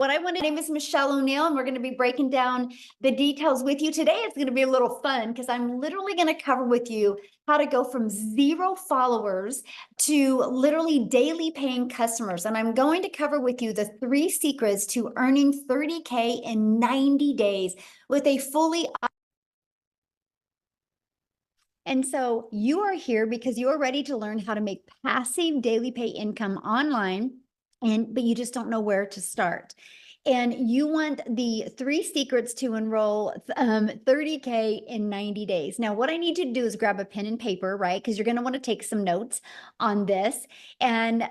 What I want to name is Michelle O'Neill, and we're going to be breaking down the details with you today. It's going to be a little fun because I'm literally going to cover with you how to go from 0 followers to literally daily paying customers. And I'm going to cover with you the 3 secrets to earning 30K in 90 days with a fully. And so you are here because you are ready to learn how to make passive daily pay income online, but you just don't know where to start. And you want the 3 secrets to enroll 30K in 90 days. Now, what I need you to do is grab a pen and paper, right? Because you're going to want to take some notes on this. And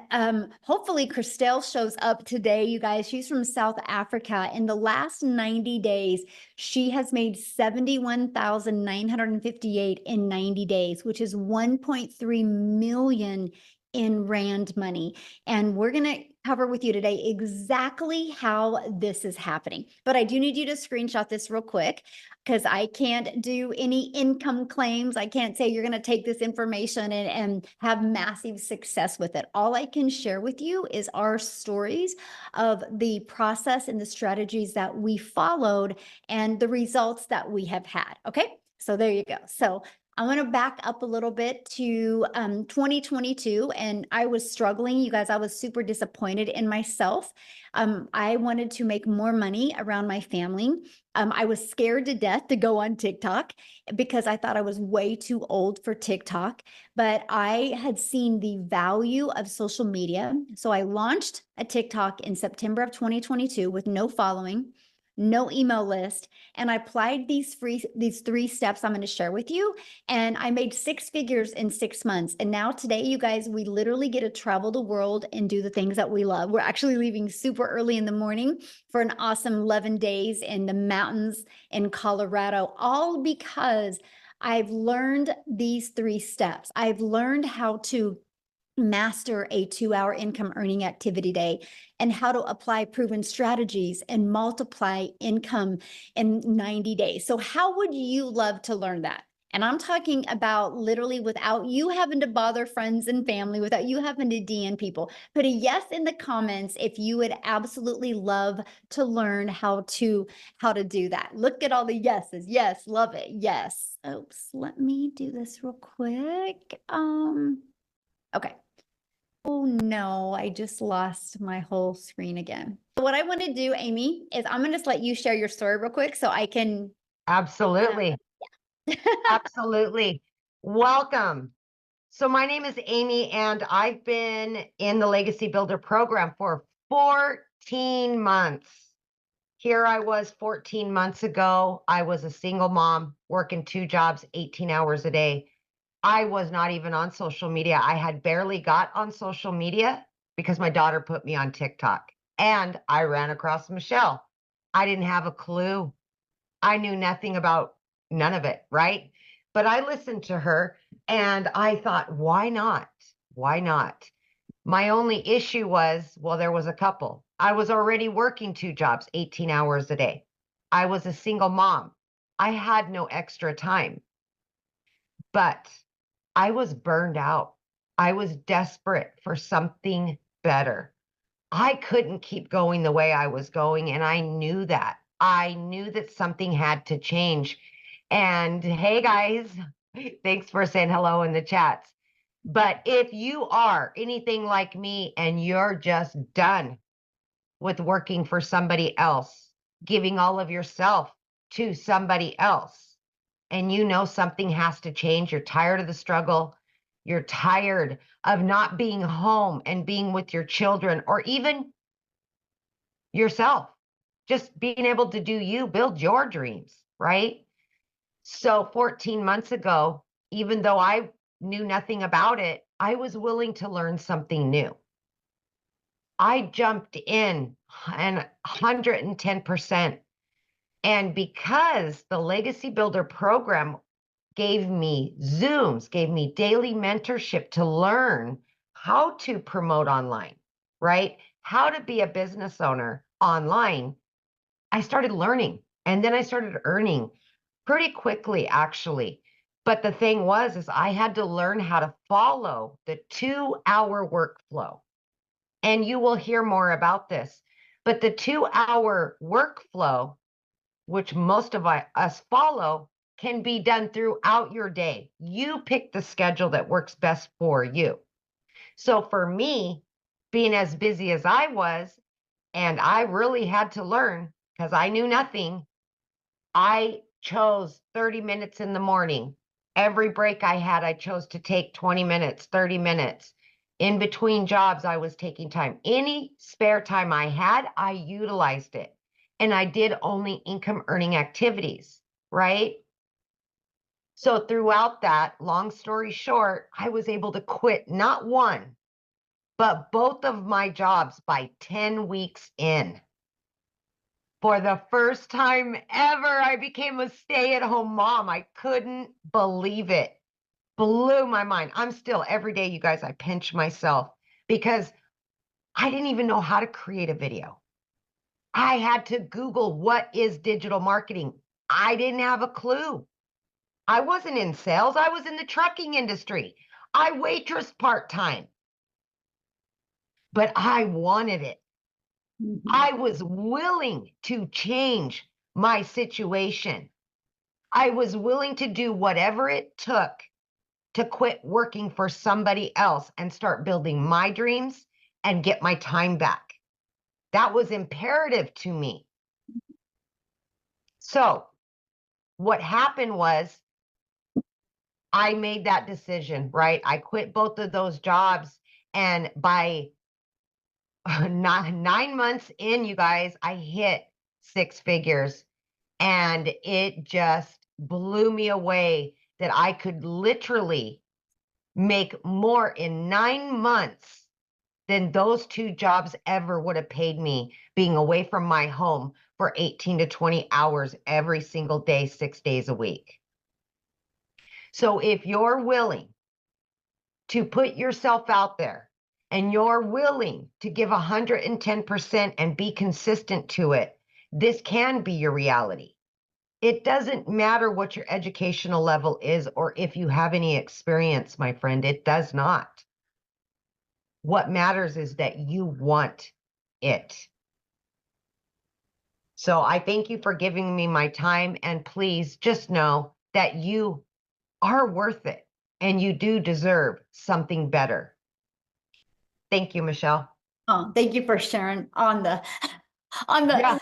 hopefully Christelle shows up today, you guys. She's from South Africa. In the last 90 days, she has made 71,958 in 90 days, which is 1.3 million in Rand money. And we're going to cover with you today exactly how this is happening. But I do need you to screenshot this real quick because I can't do any income claims. I can't say you're going to take this information and have massive success with it. All I can share with you is our stories of the process and the strategies that we followed and the results that we have had. Okay, so there you go. So I want to back up a little bit to 2022, and I was struggling. You guys, I was super disappointed in myself. I wanted to make more money around my family. I was scared to death to go on TikTok because I thought I was way too old for TikTok, but I had seen the value of social media. So I launched a TikTok in September of 2022 with no following, no email list, and I applied these 3 steps I'm going to share with you, and I made 6 figures in 6 months. And now today, you guys, we literally get to travel the world and do the things that we love. We're actually leaving super early in the morning for an awesome 11 days in the mountains in Colorado, all because I've learned these 3 steps. I've learned how to master a 2-hour income earning activity day and how to apply proven strategies and multiply income in 90 days. So how would you love to learn that? And I'm talking about literally without you having to bother friends and family, without you having to DM people. Put a yes in the comments if you would absolutely love to learn how to do that. Look at all the yeses. Yes, love it. Yes. Oops, let me do this real quick. Okay. Oh no, I just lost my whole screen again. What I want to do, Amy, is I'm going to just let you share your story real quick so I can. Absolutely. Absolutely. Welcome. So my name is Amy, and I've been in the Legacy Builder program for 14 months. Here I was 14 months ago. I was a single mom working 2 jobs, 18 hours a day. I was not even on social media. I had barely got on social media because my daughter put me on TikTok, and I ran across Michelle. I didn't have a clue. I knew nothing about none of it, right? But I listened to her and I thought, why not? Why not? My only issue was, well, there was a couple. I was already working 2 jobs, 18 hours a day. I was a single mom. I had no extra time, but I was burned out. I was desperate for something better. I couldn't keep going the way I was going, and I knew that. I knew that something had to change. And hey, guys, thanks for saying hello in the chats. But if you are anything like me and you're just done with working for somebody else, giving all of yourself to somebody else, and you know something has to change, you're tired of the struggle, you're tired of not being home and being with your children, or even yourself, just being able to do you, build your dreams, right? So 14 months ago, even though I knew nothing about it, I was willing to learn something new. I jumped in and 110%. And because the Legacy Builder program gave me Zooms, gave me daily mentorship to learn how to promote online, right? How to be a business owner online, I started learning, and then I started earning pretty quickly, actually. But the thing was, is I had to learn how to follow the 2-hour workflow. And you will hear more about this. But the 2-hour workflow, which most of us follow, can be done throughout your day. You pick the schedule that works best for you. So for me, being as busy as I was, and I really had to learn because I knew nothing, I chose 30 minutes in the morning. Every break I had, I chose to take 20 minutes, 30 minutes. In between jobs, I was taking time. Any spare time I had, I utilized it. And I did only income earning activities, right? So throughout that, long story short, I was able to quit not one, but both of my jobs by 10 weeks in. For the first time ever, I became a stay-at-home mom. I couldn't believe it. Blew my mind. I'm still, every day, you guys, I pinch myself because I didn't even know how to create a video. I had to Google what is digital marketing. I didn't have a clue. I wasn't in sales. I was in the trucking industry. I waitress part-time, but I wanted it. I was willing to change my situation. I was willing to do whatever it took to quit working for somebody else and start building my dreams and get my time back. That was imperative to me. So what happened was I made that decision, right? I quit both of those jobs. And by 9 months in, you guys, I hit 6 figures. And it just blew me away that I could literally make more in 9 months than those 2 jobs ever would have paid me, being away from my home for 18 to 20 hours every single day, 6 days a week. So if you're willing to put yourself out there and you're willing to give 110% and be consistent to it, this can be your reality. It doesn't matter what your educational level is or if you have any experience, my friend. It does not. What matters is that you want it. So I thank you for giving me my time. And please just know that you are worth it and you do deserve something better. Thank you, Michelle. Oh, thank you for sharing on the on Yeah.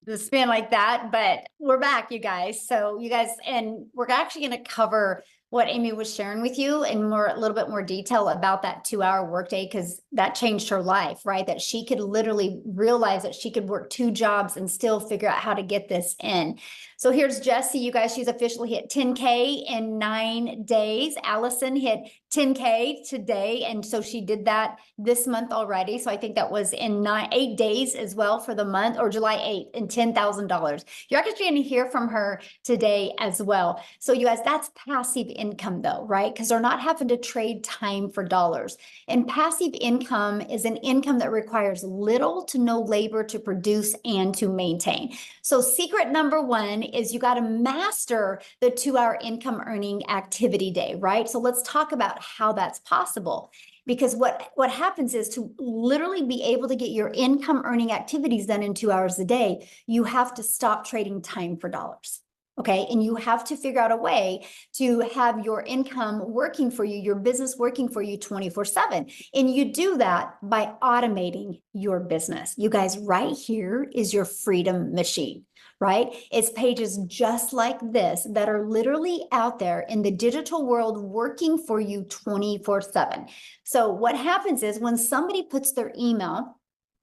the spin like that. But we're back, you guys. So you guys, and we're actually going to cover what Amy was sharing with you in a little bit more detail about that 2-hour workday, because that changed her life, right? That she could literally realize that she could work 2 jobs and still figure out how to get this in. So here's Jessie, you guys, she's officially hit 10K in 9 days. Allison hit 10K today. And so she did that this month already. So I think that was in 8 days as well for the month, or July 8th, and $10,000. You're actually going to hear from her today as well. So you guys, that's passive income though, right? Because they're not having to trade time for dollars. And passive income is an income that requires little to no labor to produce and to maintain. So secret number 1 is you got to master the 2-hour income earning activity day, right? So let's talk about how that's possible. Because what happens is, to literally be able to get your income earning activities done in 2 hours a day, you have to stop trading time for dollars. Okay. And you have to figure out a way to have your income working for you, your business working for you 24/7. And you do that by automating your business. You guys, right here is your freedom machine, right? It's pages just like this that are literally out there in the digital world working for you 24/7. So what happens is, when somebody puts their email,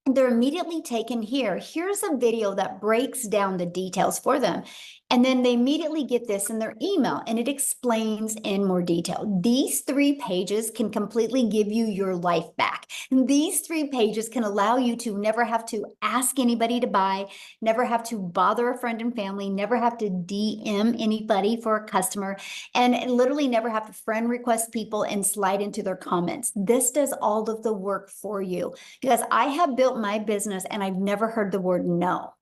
they're immediately taken here. Here's a video that breaks down the details for them. And then they immediately get this in their email, and it explains in more detail. These 3 pages can completely give you your life back. And these 3 pages can allow you to never have to ask anybody to buy, never have to bother a friend and family, never have to DM anybody for a customer, and literally never have to friend request people and slide into their comments. This does all of the work for you, because I have built my business and I've never heard the word no.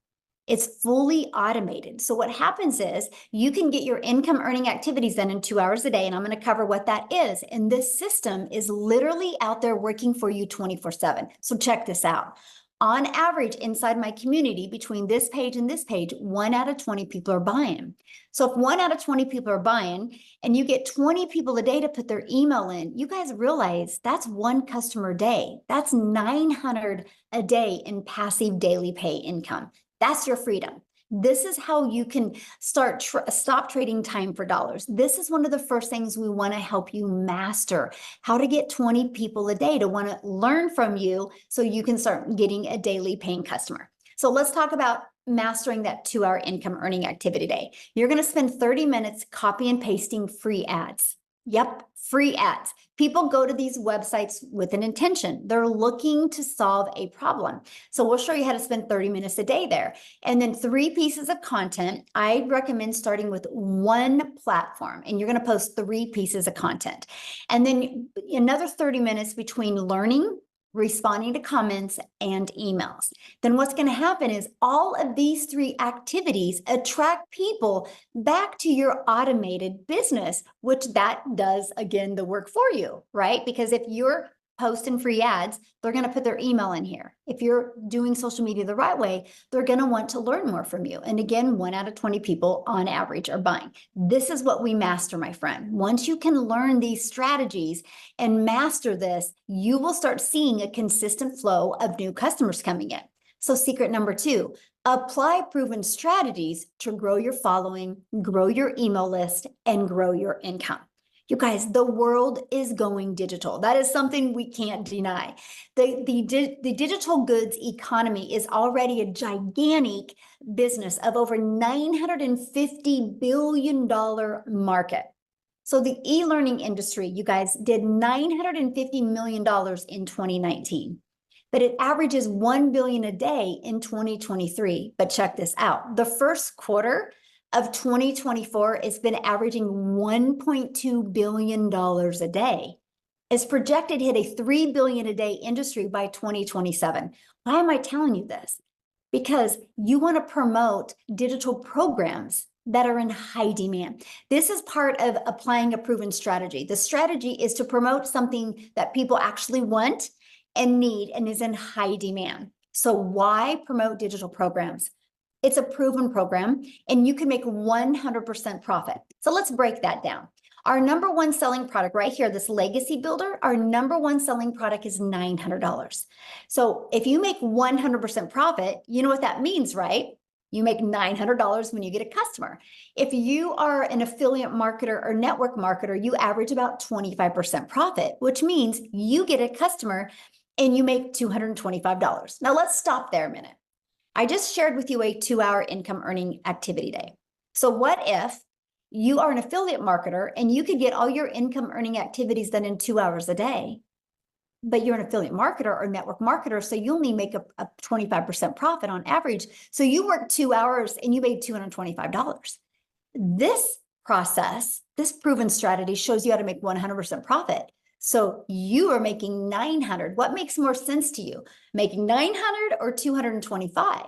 It's fully automated. So what happens is, you can get your income earning activities done in 2 hours a day. And I'm going to cover what that is. And this system is literally out there working for you 24/7. So check this out. On average, inside my community, between this page and this page, 1 out of 20 people are buying. So if 1 out of 20 people are buying and you get 20 people a day to put their email in, you guys realize that's one customer a day. That's 900 a day in passive daily pay income. That's your freedom. This is how you can stop trading time for dollars. This is one of the first things we want to help you master, how to get 20 people a day to want to learn from you so you can start getting a daily paying customer. So let's talk about mastering that 2-hour income earning activity day. You're going to spend 30 minutes copy and pasting free ads. Yep, free ads. People go to these websites with an intention. They're looking to solve a problem. So we'll show you how to spend 30 minutes a day there. And then 3 pieces of content. I recommend starting with 1 platform, and you're going to post 3 pieces of content. And then another 30 minutes between learning, responding to comments, and emails. Then what's going to happen is all of these 3 activities attract people back to your automated business, which that does, again, the work for you, right? Because if you're posting free ads, they're going to put their email in here. If you're doing social media the right way, they're going to want to learn more from you. And again, 1 out of 20 people on average are buying. This is what we master, my friend. Once you can learn these strategies and master this, you will start seeing a consistent flow of new customers coming in. So secret number 2, apply proven strategies to grow your following, grow your email list, and grow your income. You guys, the world is going digital. That is something we can't deny. The digital goods economy is already a gigantic business of over $950 billion market. So the e-learning industry, you guys, did $950 million in 2019. But it averages $1 billion a day in 2023. But check this out. The first quarter of 2024 has been averaging $1.2 billion a day. It's projected to hit a $3 billion a day industry by 2027. Why am I telling you this? Because you want to promote digital programs that are in high demand. This is part of applying a proven strategy. The strategy is to promote something that people actually want and need and is in high demand. So why promote digital programs? It's a proven program and you can make 100% profit. So let's break that down. Our number 1 selling product right here, this legacy builder, our number 1 selling product is $900. So if you make 100% profit, you know what that means, right? You make $900 when you get a customer. If you are an affiliate marketer or network marketer, you average about 25% profit, which means you get a customer and you make $225. Now let's stop there a minute. I just shared with you a 2-hour income earning activity day. So what if you are an affiliate marketer and you could get all your income earning activities done in 2 hours a day, but you're an affiliate marketer or network marketer, so you only make a 25% profit on average. So you work 2 hours and you made $225. This process, this proven strategy shows you how to make 100% profit. So you are making 900. What makes more sense to you? Making 900 or 225?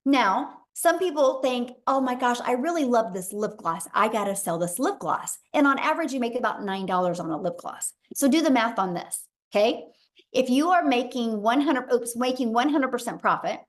Now, some people think, oh my gosh, I really love this lip gloss. I got to sell this lip gloss. And on average, you make about $9 on a lip gloss. So do the math on this, okay? If you are making 100% profit,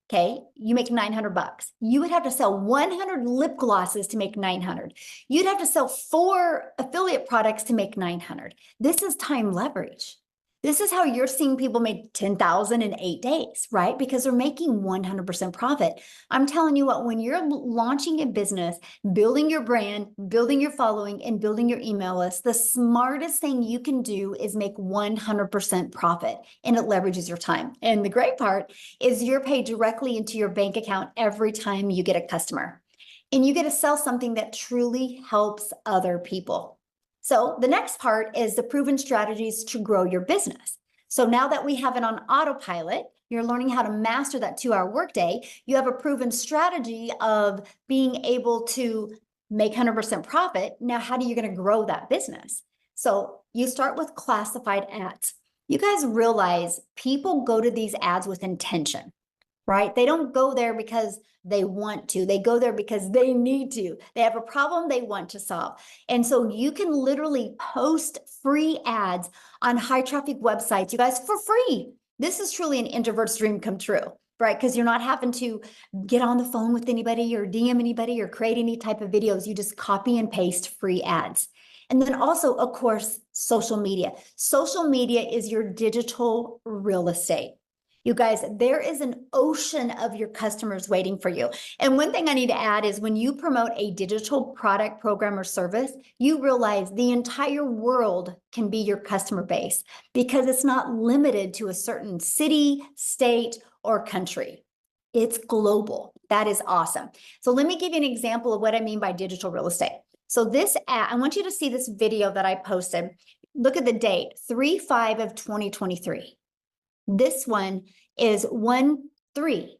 okay, you make 900 bucks. You would have to sell 100 lip glosses to make 900. You'd have to sell 4 affiliate products to make 900. This is time leverage. This is how you're seeing people make 10,000 in 8 days, right? Because they're making 100% profit. I'm telling you what, when you're launching a business, building your brand, building your following, and building your email list, the smartest thing you can do is make 100% profit, and it leverages your time. And the great part is you're paid directly into your bank account every time you get a customer. And you get to sell something that truly helps other people. So the next part is the proven strategies to grow your business. So now that we have it on autopilot, you're learning how to master that 2-hour workday. You have a proven strategy of being able to make 100% profit. Now, how are you going to grow that business? So you start with classified ads. You guys realize people go to these ads with intention, right? They don't go there because they want to. They go there because they need to. They have a problem they want to solve. And so you can literally post free ads on high traffic websites, you guys, for free. This is truly an introvert's dream come true, right? Because you're not having to get on the phone with anybody or DM anybody or create any type of videos. You just copy and paste free ads. And then also, of course, social media. Social media is your digital real estate. You guys, there is an ocean of your customers waiting for you. And one thing I need to add is when you promote a digital product, program, or service, you realize the entire world can be your customer base because it's not limited to a certain city, state, or country. It's global. That is awesome. So let me give you an example of what I mean by digital real estate. So this ad, I want you to see this video that I posted. Look at the date, 3/5 of 2023. This one is 1/3.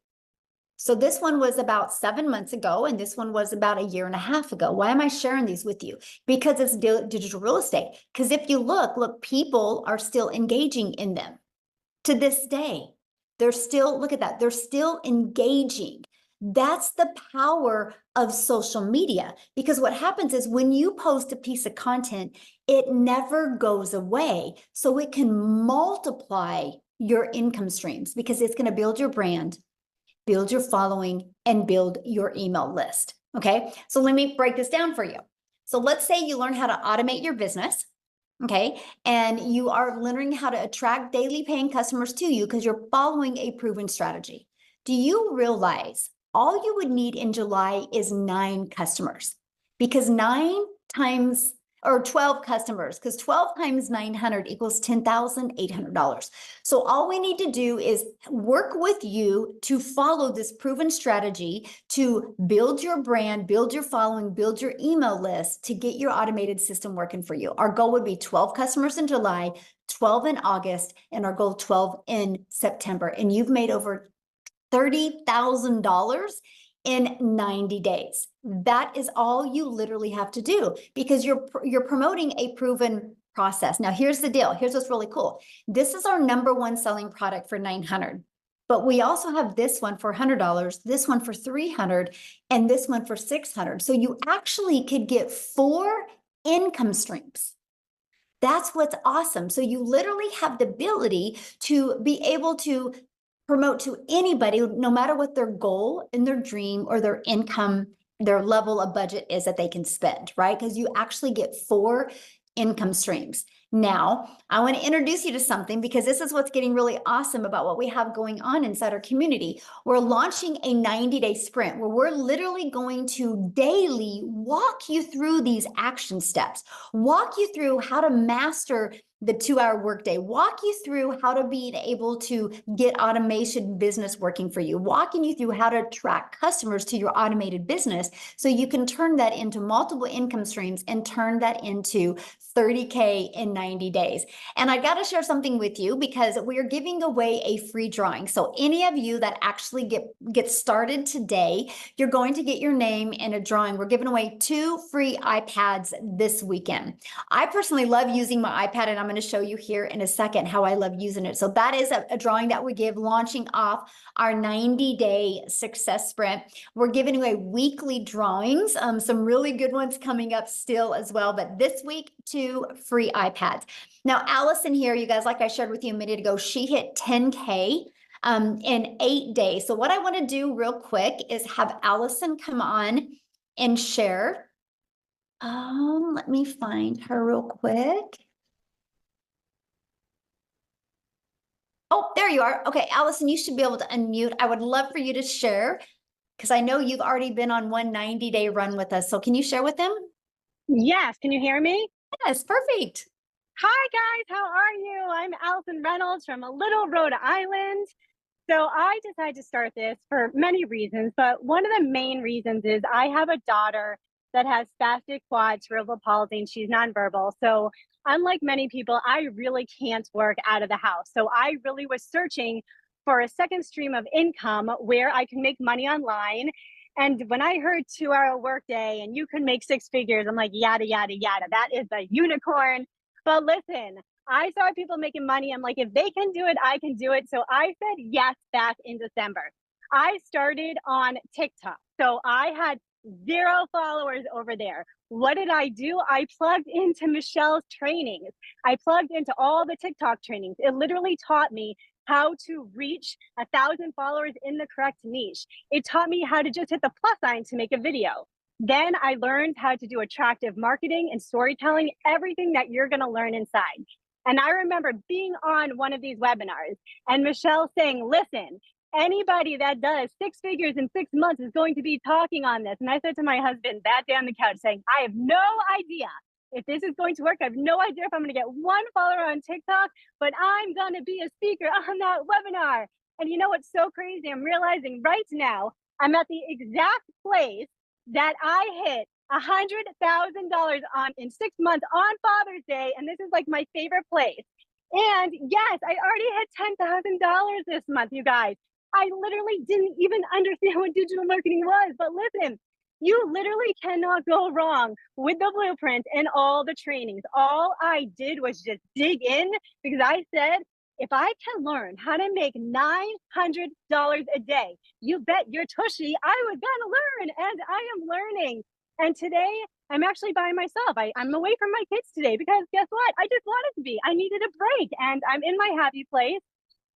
So this one was about 7 months ago, and this one was about a year and a half ago. Why am I sharing these with you? Because it's digital real estate. Because if you look, people are still engaging in them to this day. They're still, look at that, they're still engaging. That's the power of social media. Because what happens is when you post a piece of content, it never goes away. So it can multiply your income streams because it's going to build your brand, build your following, and build your email list. Okay, so let me break this down for you. So let's say you learn how to automate your business. Okay, and you are learning how to attract daily paying customers to you because you're following a proven strategy. Do you realize all you would need in July is 9 customers? Because 9 times or 12 customers, because 12 times 900 equals $10,800. So all we need to do is work with you to follow this proven strategy to build your brand, build your following, build your email list to get your automated system working for you. Our goal would be 12 customers in July, 12 in August, and our goal 12 in September. And you've made over $30,000 in 90 days. That is all you literally have to do because you're promoting a proven process. Now, here's the deal. Here's what's really cool. This is our #1 selling product for $900. But we also have this one for $100, this one for $300, and this one for $600. So you actually could get 4 income streams. That's what's awesome. So you literally have the ability to be able to promote to anybody, no matter what their goal and their dream or their income, their level of budget is that they can spend, right? Because you actually get 4 income streams. Now, I want to introduce you to something because this is what's getting really awesome about what we have going on inside our community. We're launching a 90-day sprint where we're literally going to daily walk you through these action steps, walk you through how to master the 2-hour workday, walk you through how to be able to get automation business working for you, walking you through how to attract customers to your automated business so you can turn that into multiple income streams and turn that into 30K in 90 days. And I got to share something with you because we're giving away a free drawing. So any of you that actually get started today, you're going to get your name in a drawing. We're giving away 2 free iPads this weekend. I personally love using my iPad, and I'm going to show you here in a second how I love using it. So that is a drawing that we give launching off our 90-day success sprint. We're giving away weekly drawings, some really good ones coming up still as well. But this week, 2 free iPads. Now, Allison here, you guys, like I shared with you a minute ago, she hit 10K in 8 days. So what I want to do real quick is have Allison come on and share. Let me find her real quick. Oh, there you are. Okay, Allison, you should be able to unmute. I would love for you to share because I know you've already been on one 90-day run with us. So can you share with them? Yes, can you hear me? Yes, perfect. Hi guys, how are you? I'm Allison Reynolds from a little Rhode Island. So I decided to start this for many reasons, but one of the main reasons is I have a daughter that has spastic quad cerebral palsy and she's nonverbal. So unlike many people, I really can't work out of the house. So I really was searching for a second stream of income where I can make money online. And when I heard 2-hour workday and you can make 6 figures, I'm like, yada, yada, yada. That is the unicorn. But listen, I saw people making money. I'm like, if they can do it, I can do it. So I said yes back in December. I started on TikTok. So I had 0 followers over there. What did I do? I plugged into Michelle's trainings. I plugged into all the TikTok trainings. It literally taught me how to reach 1,000 followers in the correct niche. It taught me how to just hit the plus sign to make a video. Then I learned how to do attractive marketing and storytelling, everything that you're going to learn inside. And I remember being on one of these webinars and Michelle saying, listen, anybody that does 6 figures in 6 months is going to be talking on this. And I said to my husband that day on the couch saying, I have no idea if this is going to work. I have no idea if I'm going to get 1 follower on TikTok, but I'm going to be a speaker on that webinar. And you know what's so crazy? I'm realizing right now I'm at the exact place that I hit $100,000 on in 6 months on Father's Day. And this is like my favorite place. And yes, I already hit $10,000 this month, you guys. I literally didn't even understand what digital marketing was. But listen, you literally cannot go wrong with the blueprint and all the trainings. All I did was just dig in because I said, if I can learn how to make $900 a day, you bet your tushy I was gonna learn, and I am learning. And today I'm actually by myself. I'm away from my kids today because guess what? I just wanted to be. I needed a break and I'm in my happy place.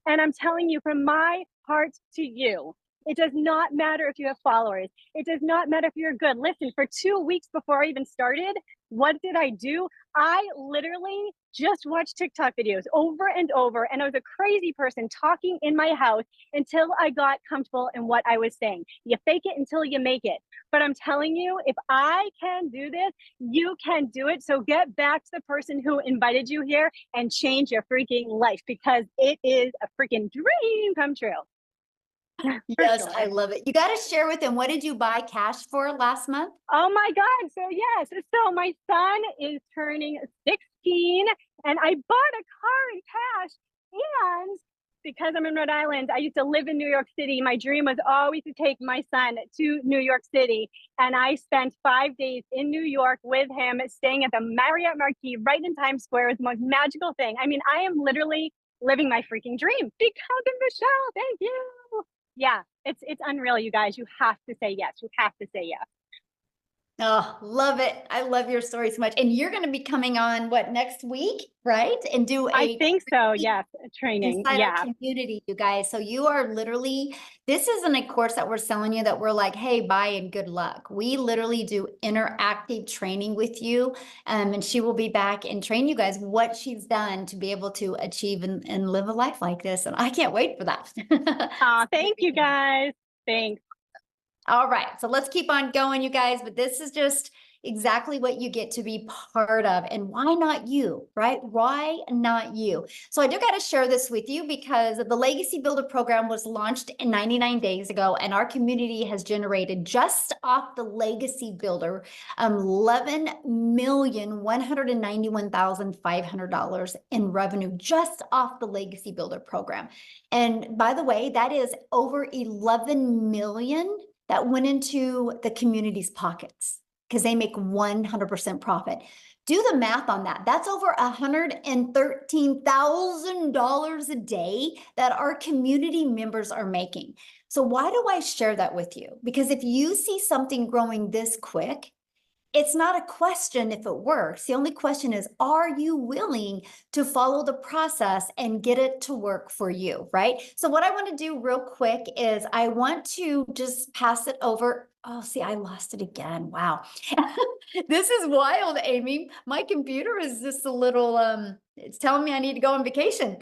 And I'm telling you from my heart to you, it does not matter if you have followers. It does not matter if you're good. Listen, for 2 weeks before I even started, what did I do? I literally just watched TikTok videos over and over. And I was a crazy person talking in my house until I got comfortable in what I was saying. You fake it until you make it. But I'm telling you, if I can do this, you can do it. So get back to the person who invited you here and change your freaking life because it is a freaking dream come true. Yes, sure. I love it. You got to share with them. What did you buy cash for last month? Oh my God. So yes. So my son is turning 16 and I bought a car in cash. And because I'm in Rhode Island, I used to live in New York City. My dream was always to take my son to New York City. And I spent 5 days in New York with him, staying at the Marriott Marquis right in Times Square. It was the most magical thing. I mean, I am literally living my freaking dream because of Michelle. Thank you. Yeah, it's unreal, you guys. You have to say yes. You have to say yes. Oh, love it. I love your story so much. And you're going to be coming on what next week, right? And do I think so. Yes, training. inside Yeah. our community, you guys. So you are literally, this isn't a course that we're selling you that we're like, hey, buy and good luck. We literally do interactive training with you. And she will be back and train you guys what she's done to be able to achieve and live a life like this. And I can't wait for that. Thank you guys. Thanks. All right, so let's keep on going, you guys, but this is just exactly what you get to be part of. And why not you, right? Why not you? So I do got to share this with you because the Legacy Builder program was launched in 99 days ago, and our community has generated just off the Legacy Builder $11,191,500 in revenue just off the Legacy Builder program. And by the way, that is over 11 million that went into the community's pockets because they make 100% profit. Do the math on that. That's over $113,000 a day that our community members are making. So why do I share that with you? Because if you see something growing this quick, it's not a question if it works. The only question is, are you willing to follow the process and get it to work for you, right? So what I want to do real quick is I want to just pass it over. Oh, see, I lost it again. Wow. This is wild, Amy. My computer is just a little, it's telling me I need to go on vacation.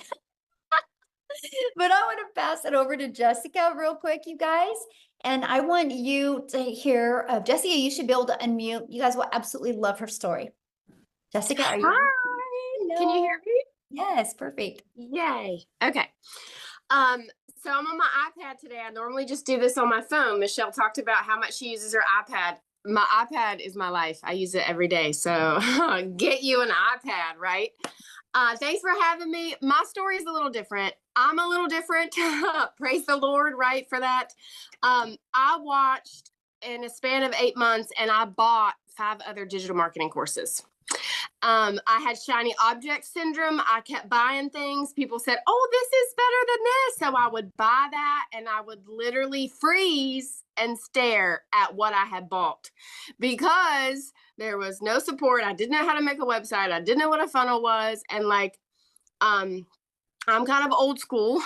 But I want to pass it over to Jessica real quick, you guys. And I want you to hear, Jessica, you should be able to unmute. You guys will absolutely love her story. Jessica, are you? Hi. Can you hear me? Yes, perfect. Yay. Okay. So I'm on my iPad today. I normally just do this on my phone. Michelle talked about how much she uses her iPad. My iPad is my life. I use it every day. So get you an iPad, right? Thanks for having me. My story is a little different. I'm a little different. Praise the Lord, right, for that. I watched in a span of 8 months and I bought 5 other digital marketing courses. I had shiny object syndrome. I kept buying things. People said, oh, this is better than this. So I would buy that and I would literally freeze and stare at what I had bought because there was no support. I didn't know how to make a website. I didn't know what a funnel was. And I'm kind of old school.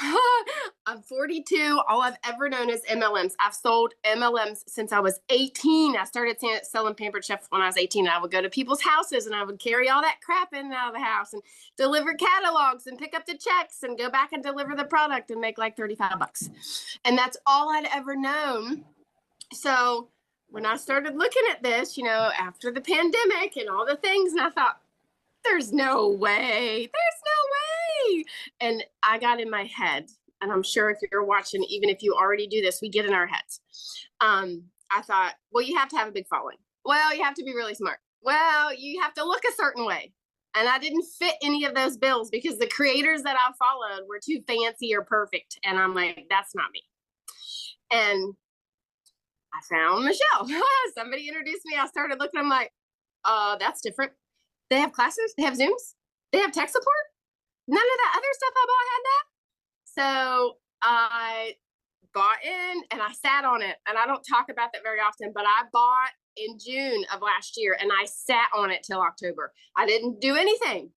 I'm 42. All I've ever known is MLMs. I've sold MLMs since I was 18. I started selling Pampered Chef when I was 18. I would go to people's houses and I would carry all that crap in and out of the house and deliver catalogs and pick up the checks and go back and deliver the product and make like $35. And that's all I'd ever known. So when I started looking at this, you know, after the pandemic and all the things, and I thought, there's no way. There's no way. And I got in my head, and I'm sure if you're watching, even if you already do this, we get in our heads. I thought, well, you have to have a big following. Well, you have to be really smart. Well, you have to look a certain way. And I didn't fit any of those bills because the creators that I followed were too fancy or perfect. And I'm like, that's not me. And I found Michelle. Somebody introduced me. I started looking. I'm like, that's different. They have classes. They have Zooms. They have tech support. None of that other stuff I bought had that. So I bought in and I sat on it. And I don't talk about that very often, but I bought in June of last year and I sat on it till October. I didn't do anything.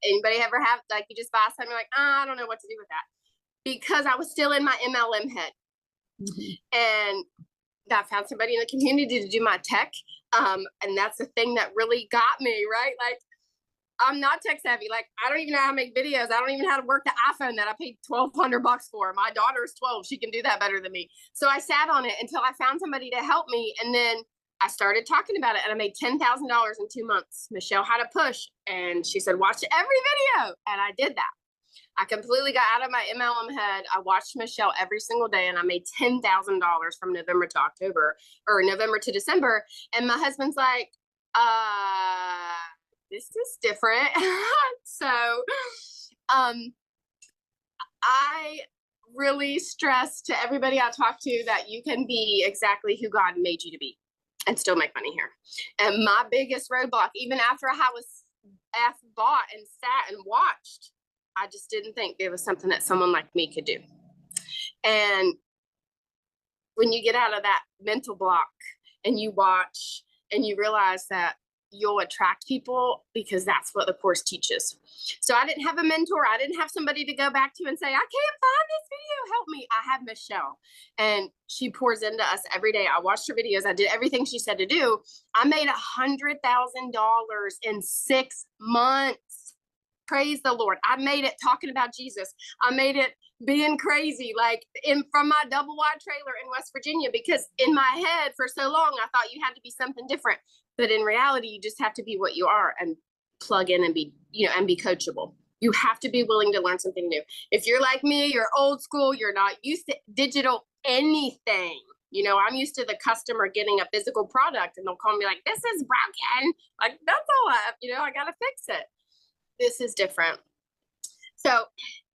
Anybody ever have, like, you just buy something like, I don't know what to do with that, because I was still in my MLM head. And I found somebody in the community to do my tech. And that's the thing that really got me, right? Like, I'm not tech savvy. Like, I don't even know how to make videos. I don't even know how to work the iPhone that I paid $1,200 for. My daughter's 12. She can do that better than me. So I sat on it until I found somebody to help me. And then I started talking about it and I made $10,000 in 2 months. Michelle had a push and she said, watch every video. And I did that. I completely got out of my MLM head. I watched Michelle every single day and I made $10,000 from November to October, or November to December. And my husband's like, this is different. So I really stress to everybody I talk to that you can be exactly who God made you to be and still make money here. And my biggest roadblock, even after I was bought and sat and watched, I just didn't think it was something that someone like me could do. And when you get out of that mental block and you watch and you realize that you'll attract people, because that's what the course teaches. So I didn't have a mentor. I didn't have somebody to go back to and say, I can't find this video, help me. I have Michelle and she pours into us every day. I watched her videos. I did everything she said to do. I made $100,000 in 6 months. Praise the Lord. I made it talking about Jesus. I made it being crazy, like from my double wide trailer in West Virginia, because in my head for so long, I thought you had to be something different. But in reality, you just have to be what you are and plug in and be, and be coachable. You have to be willing to learn something new. If you're like me, you're old school, you're not used to digital anything. I'm used to the customer getting a physical product and they'll call me like, this is broken. Like, that's all I got to fix it. This is different. So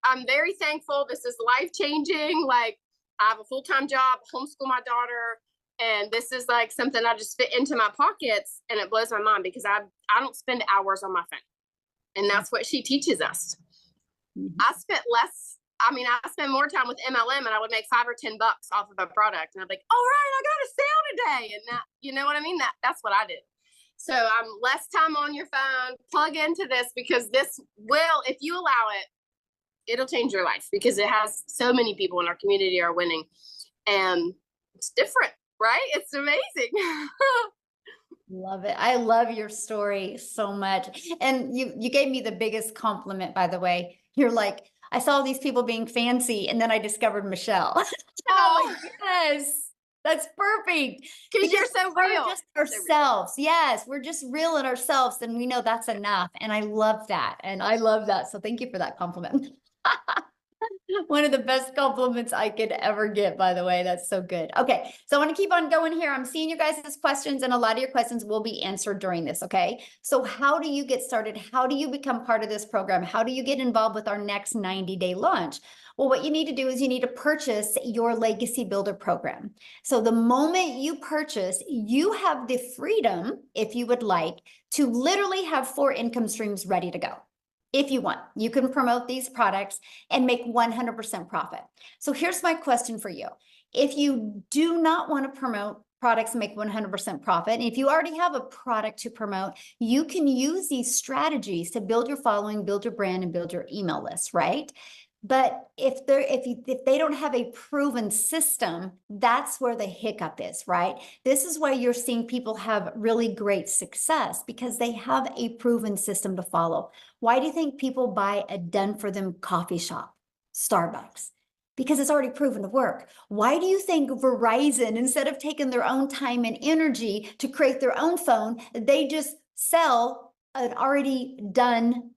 I'm very thankful. This is life-changing. Like, I have a full-time job, homeschool my daughter, and this is like something I just fit into my pockets, and it blows my mind because I don't spend hours on my phone. And that's what she teaches us. I spent I spend more time with MLM and I would make $5 or $10 off of a product. And I'd be like, all right, I got a sale today. And that, you know what I mean? That's what I did. So I'm less time on your phone, plug into this, because this will, if you allow it, it'll change your life, because it has so many people in our community are winning, and it's different, right? It's amazing. Love it. I love your story so much. And you gave me the biggest compliment, by the way. You're like, I saw these people being fancy and then I discovered Michelle. Oh, like, yes. That's perfect. Because you're so real. We're just ourselves. Yes, we're just real in ourselves, and we know that's enough. And I love that. So thank you for that compliment. One of the best compliments I could ever get, by the way. That's so good. Okay, so I want to keep on going here. I'm seeing you guys' questions, and a lot of your questions will be answered during this, okay? So how do you get started? How do you become part of this program? How do you get involved with our next 90-day launch? Well, what you need to do is you need to purchase your Legacy Builder program. So the moment you purchase, you have the freedom, if you would like, to literally have 4 income streams ready to go. If you want, you can promote these products and make 100% profit. So here's my question for you. If you do not want to promote products and make 100% profit, and if you already have a product to promote, you can use these strategies to build your following, build your brand, and build your email list, right? But if they don't have a proven system, that's where the hiccup is, right? This is why you're seeing people have really great success, because they have a proven system to follow. Why do you think people buy a done for them coffee shop, Starbucks? Because it's already proven to work. Why do you think Verizon, instead of taking their own time and energy to create their own phone, they just sell an already done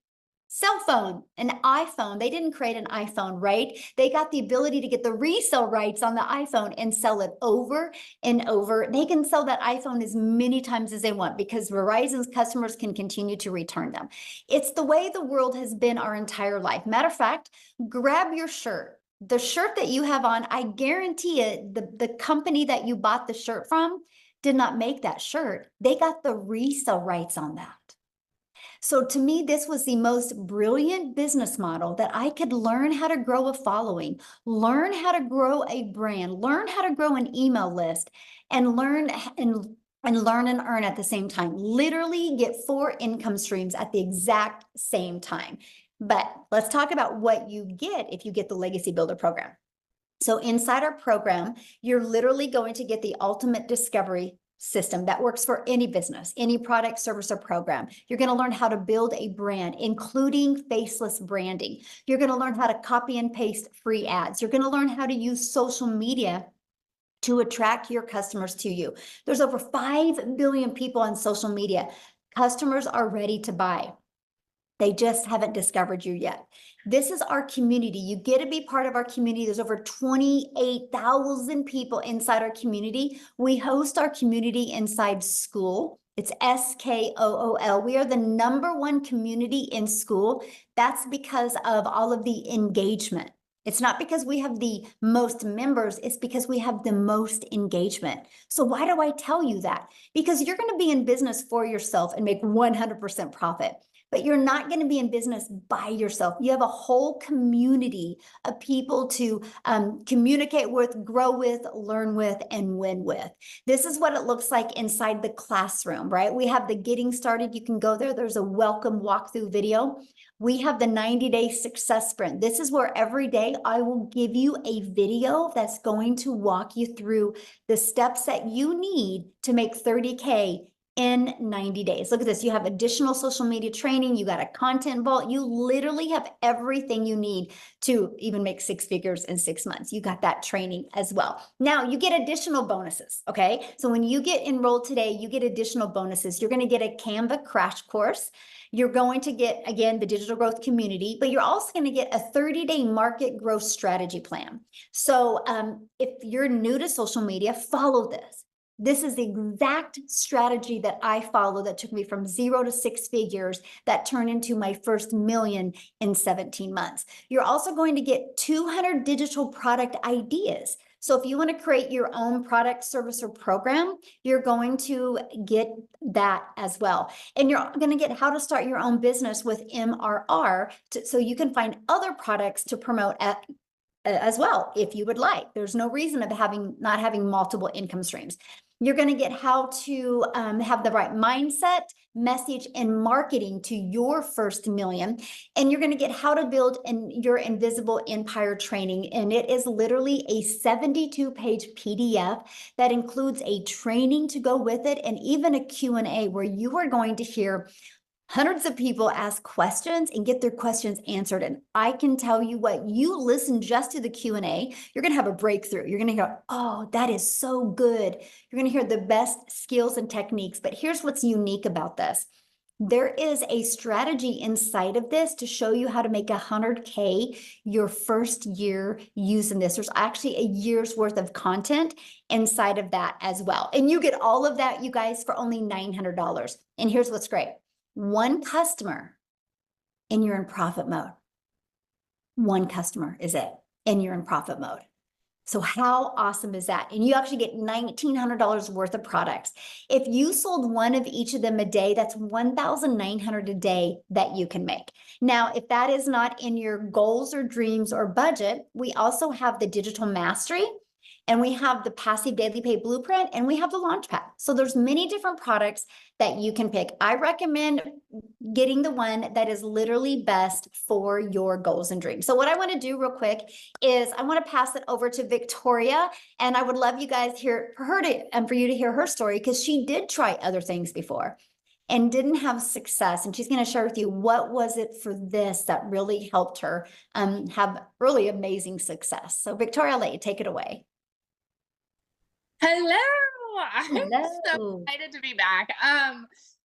cell phone, an iPhone? They didn't create an iPhone, right? They got the ability to get the resale rights on the iPhone and sell it over and over. They can sell that iPhone as many times as they want because Verizon's customers can continue to return them. It's the way the world has been our entire life. Matter of fact, grab your shirt. The shirt that you have on, I guarantee it, the company that you bought the shirt from did not make that shirt. They got the resale rights on that. So to me, this was the most brilliant business model that I could learn how to grow a following, learn how to grow a brand, learn how to grow an email list, and learn and earn at the same time. Literally get 4 income streams at the exact same time. But let's talk about what you get if you get the Legacy Builder program. So inside our program, you're literally going to get the ultimate discovery system that works for any business, any product, service, or program. You're going to learn how to build a brand, including faceless branding. You're going to learn how to copy and paste free ads. You're going to learn how to use social media to attract your customers to you. There's over 5 billion people on social media. Customers are ready to buy. They just haven't discovered you yet. This is our community. You get to be part of our community. There's over 28,000 people inside our community. We host our community inside school. It's SKOOL. We are the #1 community in school. That's because of all of the engagement. It's not because we have the most members, it's because we have the most engagement. So why do I tell you that? Because you're going to be in business for yourself and make 100% profit. But you're not going to be in business by yourself. You have a whole community of people to communicate with, grow with, learn with, and win with. This is what it looks like inside the classroom, right? We have the getting started. You can go there. There's a welcome walkthrough video. We have the 90-day success sprint. This is where every day I will give you a video that's going to walk you through the steps that you need to make 30K in 90 days. Look at this. You have additional social media training. You got a content vault. You literally have everything you need to even make 6 figures in 6 months. You got that training as well. Now you get additional bonuses. Okay. So when you get enrolled today, you get additional bonuses. You're going to get a Canva crash course. You're going to get, again, the digital growth community, but you're also going to get a 30-day market growth strategy plan. So if you're new to social media, follow this. This is the exact strategy that I follow that took me from 0 to 6 figures that turned into my first million in 17 months. You're also going to get 200 digital product ideas. So if you want to create your own product, service, or program, you're going to get that as well. And you're going to get how to start your own business with MRR so you can find other products to promote as well, if you would like. There's no reason of not having multiple income streams. You're going to get how to have the right mindset, message, and marketing to your first million. And you're going to get how to build your invisible empire training. And it is literally a 72-page PDF that includes a training to go with it and even a Q&A where you are going to hear hundreds of people ask questions and get their questions answered. And I can tell you what, you listen just to the Q&A, you're going to have a breakthrough. You're going to go, oh, that is so good. You're going to hear the best skills and techniques. But here's what's unique about this. There is a strategy inside of this to show you how to make 100K your first year using this. There's actually a year's worth of content inside of that as well. And you get all of that, you guys, for only $900. And here's what's great. 1 customer and you're in profit mode. 1 customer is it, and you're in profit mode. So how awesome is that? And you actually get $1,900 worth of products. If you sold 1 of each of them a day, that's $1,900 a day that you can make. Now, if that is not in your goals or dreams or budget, we also have the digital mastery. And we have the Passive Daily Pay Blueprint, and we have the Launchpad. So there's many different products that you can pick. I recommend getting the one that is literally best for your goals and dreams. So what I want to do real quick is I want to pass it over to Victoria, and I would love you guys for you to hear her story, because she did try other things before and didn't have success. And she's going to share with you what was it for this that really helped her have really amazing success. So Victoria, I'll let you take it away. Hello. I'm so Hello. excited to be back.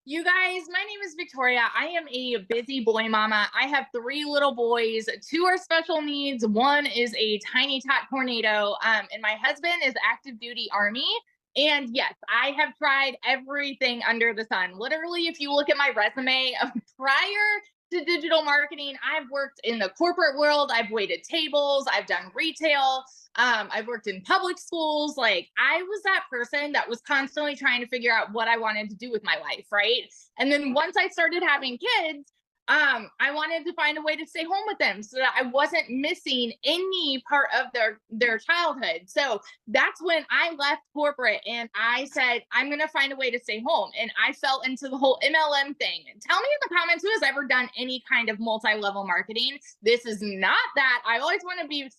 You guys, my name is Victoria. I am a busy boy mama. I have 3 little boys. 2 are special needs. 1 is a tiny tot tornado. And my husband is active duty Army. And yes, I have tried everything under the sun. Literally, if you look at my resume prior to digital marketing, I've worked in the corporate world. I've waited tables. I've done retail. I've worked in public schools. Like, I was that person that was constantly trying to figure out what I wanted to do with my life, right? And then once I started having kids, I wanted to find a way to stay home with them so that I wasn't missing any part of their childhood. So that's when I left corporate and I said, I'm going to find a way to stay home. And I fell into the whole MLM thing. And tell me in the comments who has ever done any kind of multi-level marketing. This is not that. I always want to be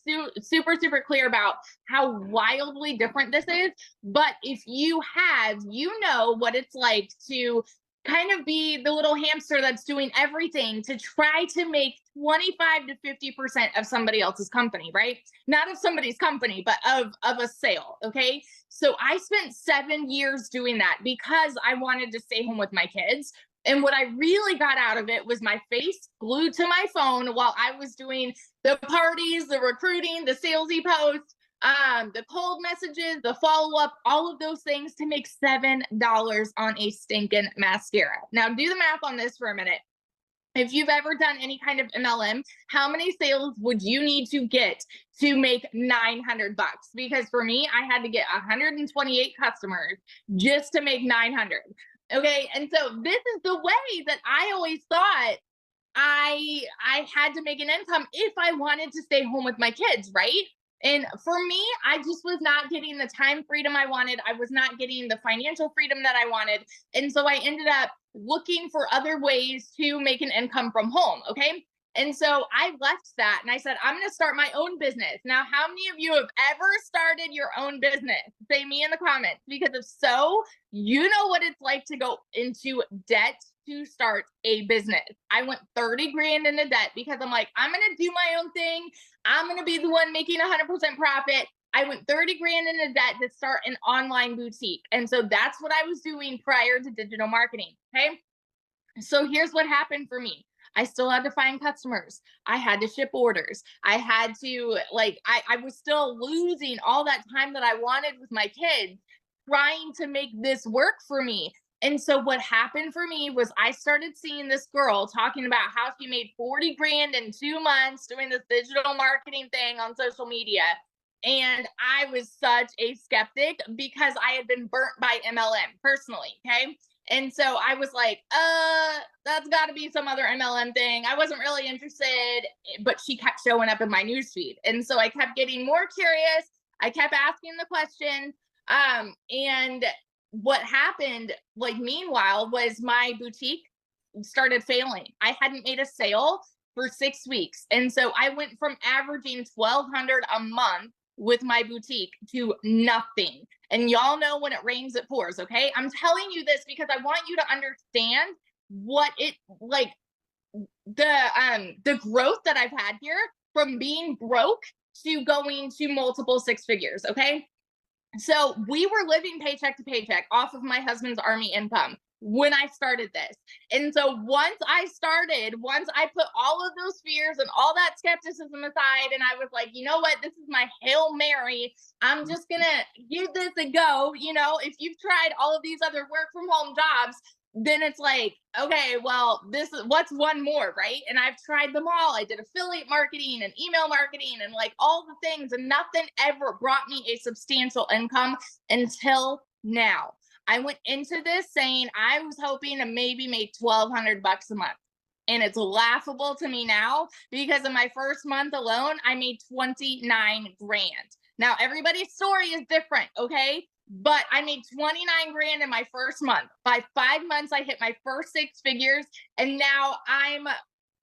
super, super clear about how wildly different this is. But if you have, you know what it's like to kind of be the little hamster that's doing everything to try to make 25 to 50% of somebody else's company, right? Not of somebody's company, but of a sale. Okay. So I spent 7 years doing that because I wanted to stay home with my kids. And what I really got out of it was my face glued to my phone while I was doing the parties, the recruiting, the salesy posts, the cold messages, the follow-up, all of those things to make $7 on a stinking mascara. Now do the math on this for a minute. If you've ever done any kind of MLM, how many sales would you need to get to make $900? Because for me, I had to get 128 customers just to make 900. Okay. And so this is the way that I always thought I had to make an income if I wanted to stay home with my kids, right? And for me, I just was not getting the time freedom I wanted. I was not getting the financial freedom that I wanted. And so I ended up looking for other ways to make an income from home. Okay. And so I left that and I said, I'm going to start my own business. Now, how many of you have ever started your own business? Say me in the comments, because if so, you know what it's like to go into debt to start a business. I went 30 grand into debt because I'm like, I'm going to do my own thing. I'm going to be the one making 100% profit. I went 30 grand into debt to start an online boutique. And so that's what I was doing prior to digital marketing. Okay. So here's what happened for me. I still had to find customers. I had to ship orders. I had to I was still losing all that time that I wanted with my kids trying to make this work for me. And so what happened for me was I started seeing this girl talking about how she made 40 grand in 2 months doing this digital marketing thing on social media. And I was such a skeptic because I had been burnt by MLM personally. Okay. And so I was like, that's got to be some other MLM thing. I wasn't really interested, but she kept showing up in my newsfeed. And so I kept getting more curious. I kept asking the questions. And what happened, meanwhile, was my boutique started failing. I hadn't made a sale for 6 weeks. And so I went from averaging $1,200 a month with my boutique to nothing. And y'all know when it rains, it pours. Okay. I'm telling you this because I want you to understand what it the growth that I've had here from being broke to going to multiple 6 figures. Okay. So we were living paycheck to paycheck off of my husband's Army income when I started this. And so once I put all of those fears and all that skepticism aside, and I was like, you know what, this is my Hail Mary. I'm just going to give this a go. You know, if you've tried all of these other work from home jobs, then it's like, okay, well, this is what's one more, right? And I've tried them all. I did affiliate marketing and email marketing and all the things, and nothing ever brought me a substantial income until now. I went into this saying I was hoping to maybe make $1,200 a month. And it's laughable to me now because in my first month alone, I made 29 grand. Now, everybody's story is different, okay? But I made 29 grand in my first month. By 5 months, I hit my first 6 figures. And now I'm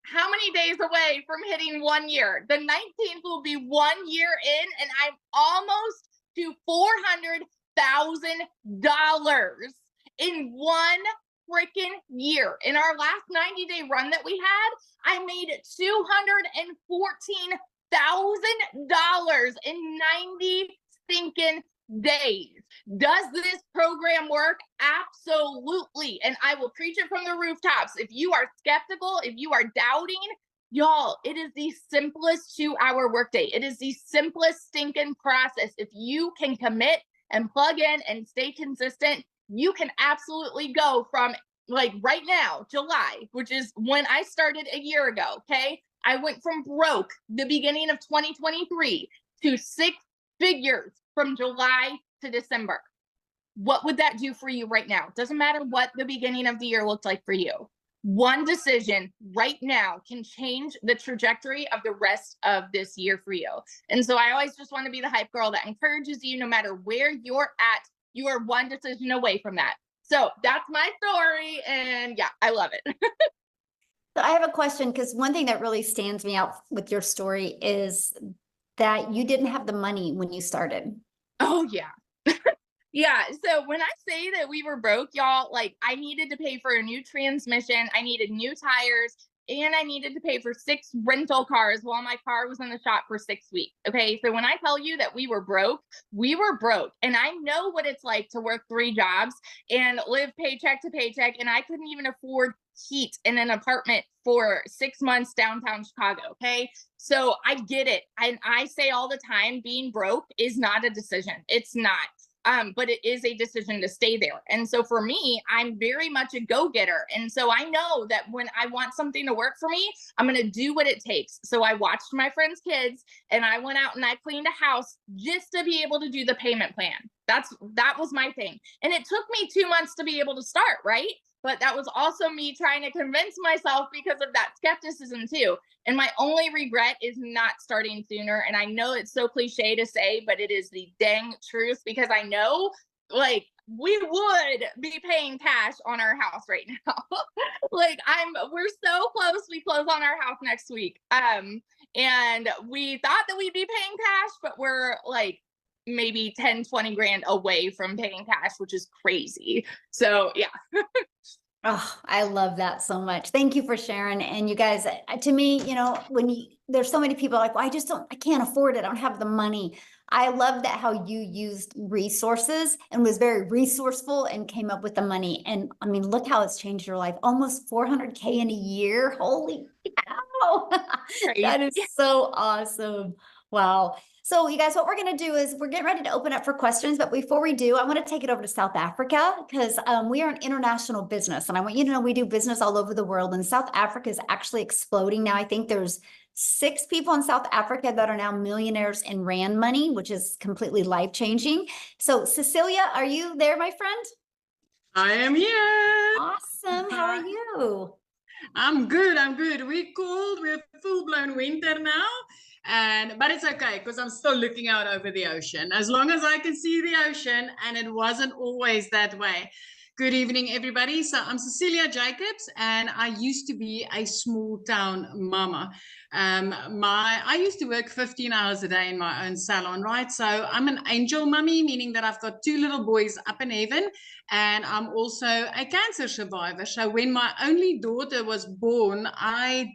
how many days away from hitting 1 year? The 19th will be 1 year in, and I'm almost to $400,000 in 1 freaking year. In our last 90-day run that we had, I made $214,000 in 90 stinking days. Does this program work? Absolutely. And I will preach it from the rooftops. If you are skeptical, if you are doubting, y'all, it is the simplest 2-hour workday. It is the simplest stinking process. If you can commit and plug in and stay consistent, you can absolutely go from, like, right now, July, which is when I started a year ago. Okay. I went from broke the beginning of 2023 to 6 figures from July to December. What would that do for you right now? Doesn't matter what the beginning of the year looked like for you. One decision right now can change the trajectory of the rest of this year for you. And so I always just want to be the hype girl that encourages you, no matter where you're at, you are one decision away from that. So that's my story. And yeah, I love it. So I have a question, because one thing that really stands me out with your story is that you didn't have the money when you started. Oh, yeah. Yeah. So when I say that we were broke, y'all, like, I needed to pay for a new transmission, I needed new tires, and I needed to pay for 6 rental cars while my car was in the shop for 6 weeks. Okay. So when I tell you that we were broke, we were broke. And I know what it's like to work 3 jobs and live paycheck to paycheck. And I couldn't even afford heat in an apartment for 6 months downtown Chicago. Okay. So I get it. And I say all the time, being broke is not a decision. It's not. But it is a decision to stay there. And so for me, I'm very much a go-getter. And so I know that when I want something to work for me, I'm going to do what it takes. So I watched my friends' kids, and I went out and I cleaned a house just to be able to do the payment plan. That was my thing. And it took me 2 months to be able to start, right? But that was also me trying to convince myself because of that skepticism too. And my only regret is not starting sooner. And I know it's so cliche to say, but it is the dang truth, because I know, like, we would be paying cash on our house right now. Like, we're so close. We close on our house next week. And we thought that we'd be paying cash, but we're like maybe 10, 20 grand away from paying cash, which is crazy. So yeah. Oh, I love that so much. Thank you for sharing. And you guys, to me, there's so many people like, well, I can't afford it. I don't have the money. I love that how you used resources and was very resourceful and came up with the money. And I mean, look how it's changed your life. Almost 400K in a year. Holy cow. That is so awesome. Wow. So you guys, what we're going to do is we're getting ready to open up for questions. But before we do, I want to take it over to South Africa, because we are an international business. And I want you to know we do business all over the world. And South Africa is actually exploding now. I think there's 6 people in South Africa that are now millionaires in Rand money, which is completely life-changing. So Cecilia, are you there, my friend? I am here. Awesome. How are you? I'm good. We're cold. We're full-blown winter now. But it's okay, because I'm still looking out over the ocean. As long as I can see the ocean, and it wasn't always that way. Good evening, everybody. So I'm Cecilia Jacobs, and I used to be a small town mama. I used to work 15 hours a day in my own salon, right? So I'm an angel mummy, meaning that I've got 2 little boys up in heaven, and I'm also a cancer survivor. So when my only daughter was born, I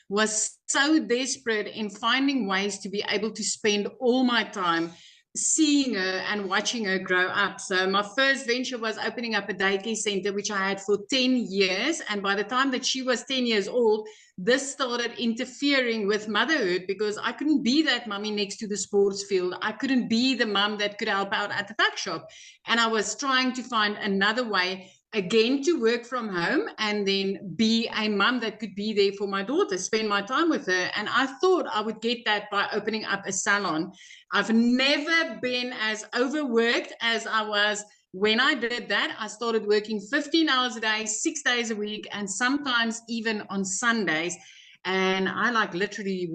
was so desperate in finding ways to be able to spend all my time seeing her and watching her grow up. So my first venture was opening up a daycare center, which I had for 10 years. And by the time that she was 10 years old, this started interfering with motherhood, because I couldn't be that mommy next to the sports field. I couldn't be the mom that could help out at the tuck shop. And I was trying to find another way, again, to work from home and then be a mom that could be there for my daughter, spend my time with her. And I thought I would get that by opening up a salon. I've never been as overworked as I was when I did that. I started working 15 hours a day, 6 days a week, and sometimes even on Sundays. And I like literally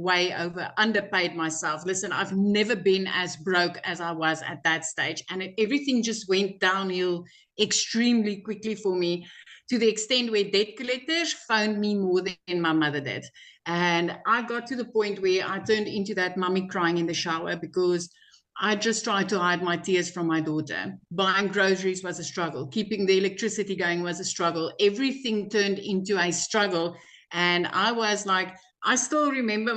underpaid myself. Listen, I've never been as broke as I was at that stage. And everything just went downhill extremely quickly for me, to the extent where debt collectors phoned me more than my mother did. And I got to the point where I turned into that mummy crying in the shower, because I just tried to hide my tears from my daughter. Buying groceries was a struggle. Keeping the electricity going was a struggle. Everything turned into a struggle. And I was like, I still remember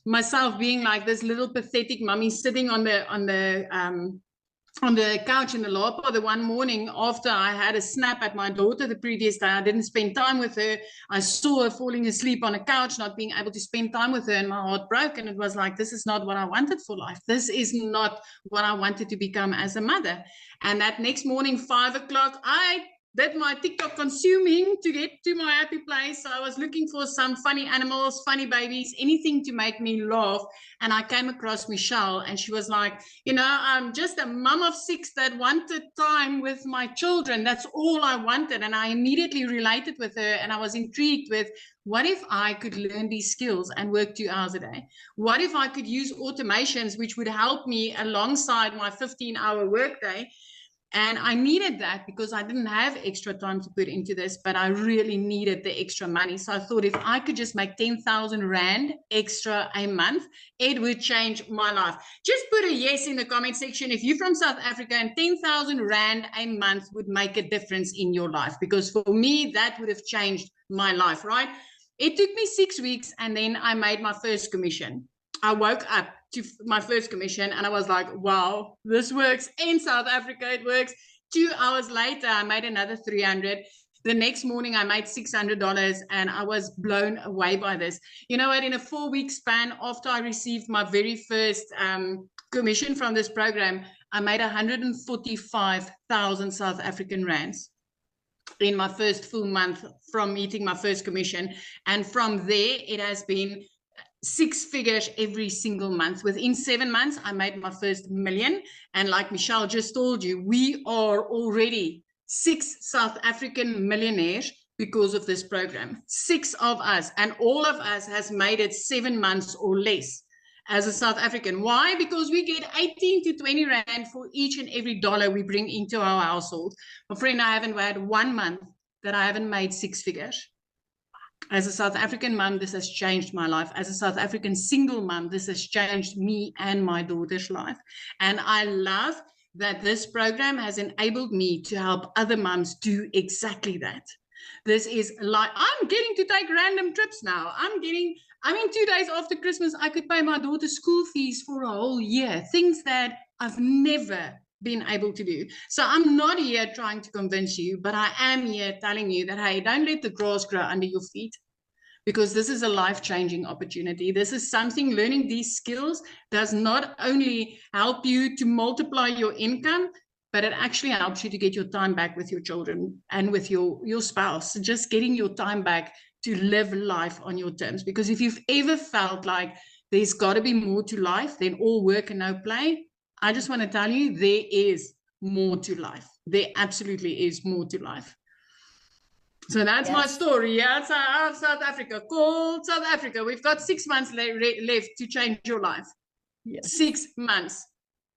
myself being like this little pathetic mummy sitting on the couch in the lapa the one morning after I had a snap at my daughter the previous day. I didn't spend time with her. I saw her falling asleep on a couch, not being able to spend time with her, and my heart broke. And it was like, this is not what I wanted for life. This is not what I wanted to become as a mother. And that next morning, 5 o'clock, I did my TikTok consuming to get to my happy place. So I was looking for some funny animals, funny babies, anything to make me laugh. And I came across Michelle, and she was like, I'm just a mom of 6 that wanted time with my children. That's all I wanted. And I immediately related with her, and I was intrigued with, what if I could learn these skills and work 2 hours a day? What if I could use automations which would help me alongside my 15-hour workday? And I needed that because I didn't have extra time to put into this, but I really needed the extra money. So I thought, if I could just make 10,000 Rand extra a month, it would change my life. Just put a yes in the comment section if you're from South Africa and 10,000 Rand a month would make a difference in your life. Because for me, that would have changed my life, right? It took me 6 weeks, and then I made my first commission. I woke up to my first commission and I was like, wow, this works. In South Africa, it works. 2 hours later, I made another 300. The next morning, I made $600, and I was blown away by this. You know what? In a 4-week span, after I received my very first commission from this program, I made 145,000 South African rands in my first full month from meeting my first commission. And from there, it has been 6 figures every single month. Within 7 months, I made my first $1 million. And like Michelle just told you, we are already 6 South African millionaires because of this program. 6 of us, and all of us has made it 7 months or less as a South African. Why? Because we get 18 to 20 Rand for each and every dollar we bring into our household. My friend, I haven't had 1 month that I haven't made 6 figures. As a South African mom, this has changed my life. As a South African single mom, this has changed me and my daughter's life. And I love that this program has enabled me to help other moms do exactly that. This is like, I'm getting to take random trips now. I mean, 2 days after Christmas, I could pay my daughter's school fees for a whole year. Things that I've never been able to do. So I'm not here trying to convince you, but I am here telling you that, hey, don't let the grass grow under your feet, because this is a life-changing opportunity. This is something, learning these skills does not only help you to multiply your income, but it actually helps you to get your time back with your children and with your spouse, just getting your time back to live life on your terms. Because if you've ever felt like there's got to be more to life than all work and no play, I just want to tell you, there is more to life. There absolutely is more to life. So that's my story. Yeah, it's out of South Africa, called South Africa. We've got 6 months left to change your life. Yes. 6 months,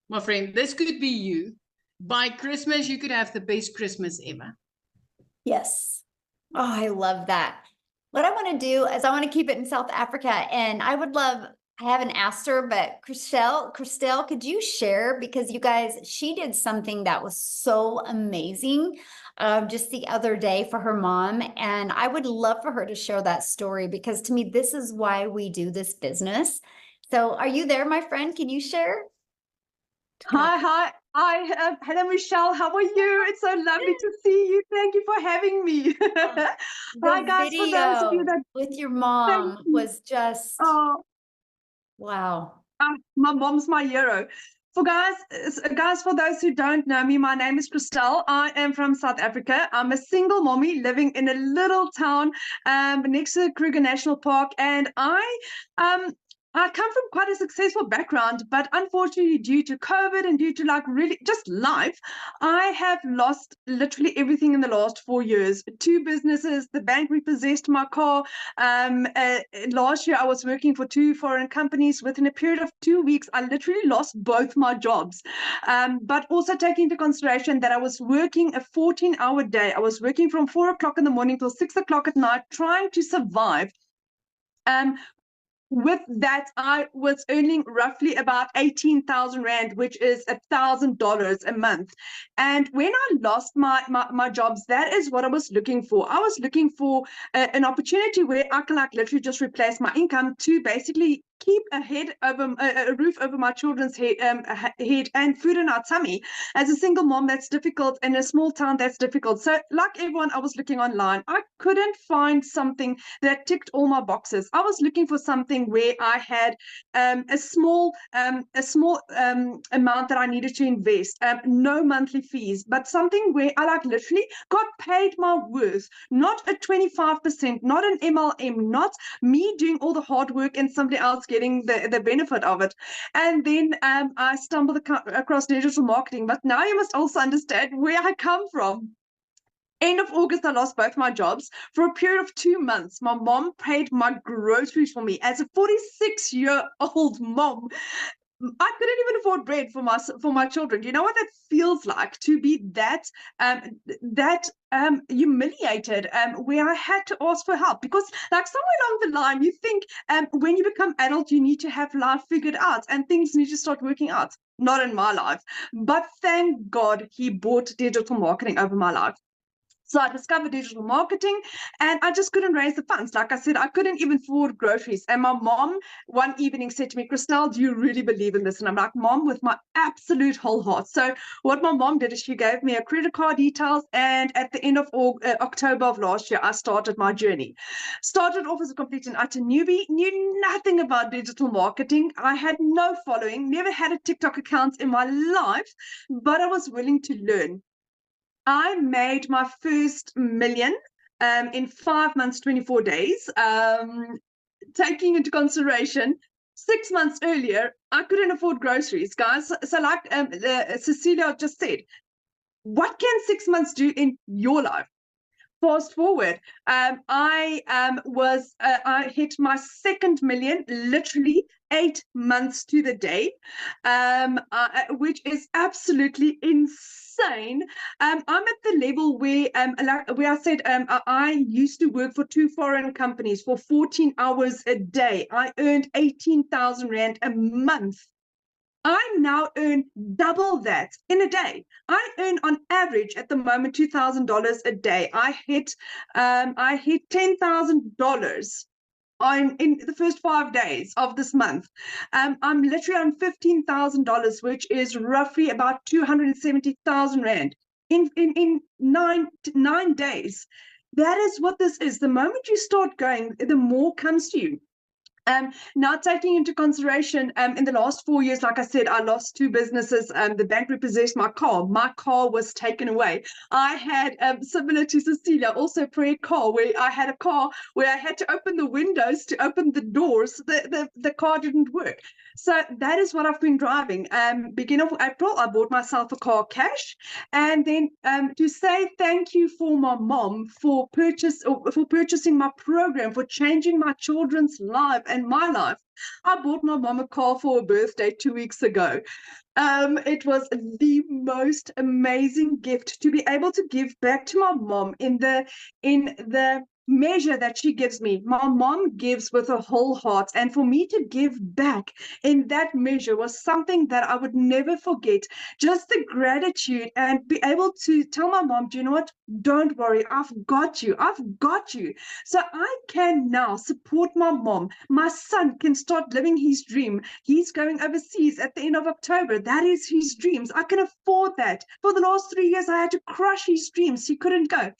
my friend. This could be you. By Christmas, you could have the best Christmas ever. Yes. Oh, I love that. What I want to do is I want to keep it in South Africa, and I would love, I haven't asked her, but Christelle, could you share? Because you guys, she did something that was so amazing just the other day for her mom. And I would love for her to share that story, because to me, this is why we do this business. So are you there, my friend? Can you share? Hi. Hello, Michelle. How are you? It's so lovely to see you. Thank you for having me. Hi, guys. For those of you that with your mom was just wow. My mom's my hero. For those who don't know me, my name is Christelle. I am from South Africa. I'm a single mommy living in a little town next to the Kruger National Park, and I I come from quite a successful background, but unfortunately, due to COVID and due to like really just life, I have lost literally everything in the last 4 years. 2 businesses, the bank repossessed my car. Last year, I was working for 2 foreign companies. Within a period of 2 weeks, I literally lost both my jobs. But also taking into consideration that I was working a 14-hour day. I was working from 4 o'clock in the morning till 6 o'clock at night, trying to survive. With that, I was earning roughly about 18,000 Rand, which is $1,000 a month. And when I lost my jobs, that is what I was looking for. I was looking for an opportunity where I can like literally just replace my income to basically keep a roof over my children's head and food in our tummy. As a single mom, that's difficult. In a small town, that's difficult. So like everyone, I was looking online. I couldn't find something that ticked all my boxes. I was looking for something where I had a small amount that I needed to invest, no monthly fees, but something where I like literally got paid my worth, not a 25%, not an MLM, not me doing all the hard work and somebody else getting the benefit of it. And then I stumbled across digital marketing, but now you must also understand where I come from. End of August, I lost both my jobs. For a period of 2 months, my mom paid my groceries for me. As a 46-year-old mom, I couldn't even afford bread for my children. Do you know what that feels like to be that humiliated, where I had to ask for help? Because like somewhere along the line, you think when you become adult, you need to have life figured out and things need to start working out. Not in my life, but thank God he brought digital marketing over my life. So I discovered digital marketing and I just couldn't raise the funds. Like I said, I couldn't even afford groceries. And my mom one evening said to me, Christelle, do you really believe in this? And I'm like, Mom, with my absolute whole heart. So what my mom did is she gave me a credit card details. And at the end of October of last year, I started my journey. Started off as a complete and utter newbie, knew nothing about digital marketing. I had no following, never had a TikTok account in my life, but I was willing to learn. I made my first million in 5 months, 24 days. Taking into consideration, 6 months earlier, I couldn't afford groceries, guys. So like Cecilia just said, what can 6 months do in your life? Fast forward, I hit my second million literally 8 months to the day, which is absolutely insane. I'm at the level where I said I used to work for 2 foreign companies for 14 hours a day. I earned 18,000 Rand a month. I now earn double that in a day. I earn on average at the moment $2,000 a day. I hit $10,000 in the first 5 days of this month. I'm literally on $15,000, which is roughly about 270,000 Rand in 9 days. That is what this is. The moment you start going, the more comes to you. Now taking into consideration, in the last 4 years, like I said, I lost 2 businesses. The bank repossessed my car. My car was taken away. I had, similar to Cecilia, also a car where I had a car where I had to open the windows to open the doors. The car didn't work. So that is what I've been driving. Beginning of April, I bought myself a car cash. And then to say thank you for my mom for purchasing my program, for changing my children's life and my life. I bought my mom a car for her birthday 2 weeks ago. It was the most amazing gift to be able to give back to my mom in the measure that she gives me. My mom gives with her whole heart, and for me to give back in that measure was something that I would never forget. Just the gratitude and be able to tell my mom, do you know what? Don't worry, I've got you. I've got you. So I can now support my mom. My son can start living his dream. He's going overseas at the end of October. That is his dreams. I can afford that. For the last 3 years, I had to crush his dreams. He couldn't go.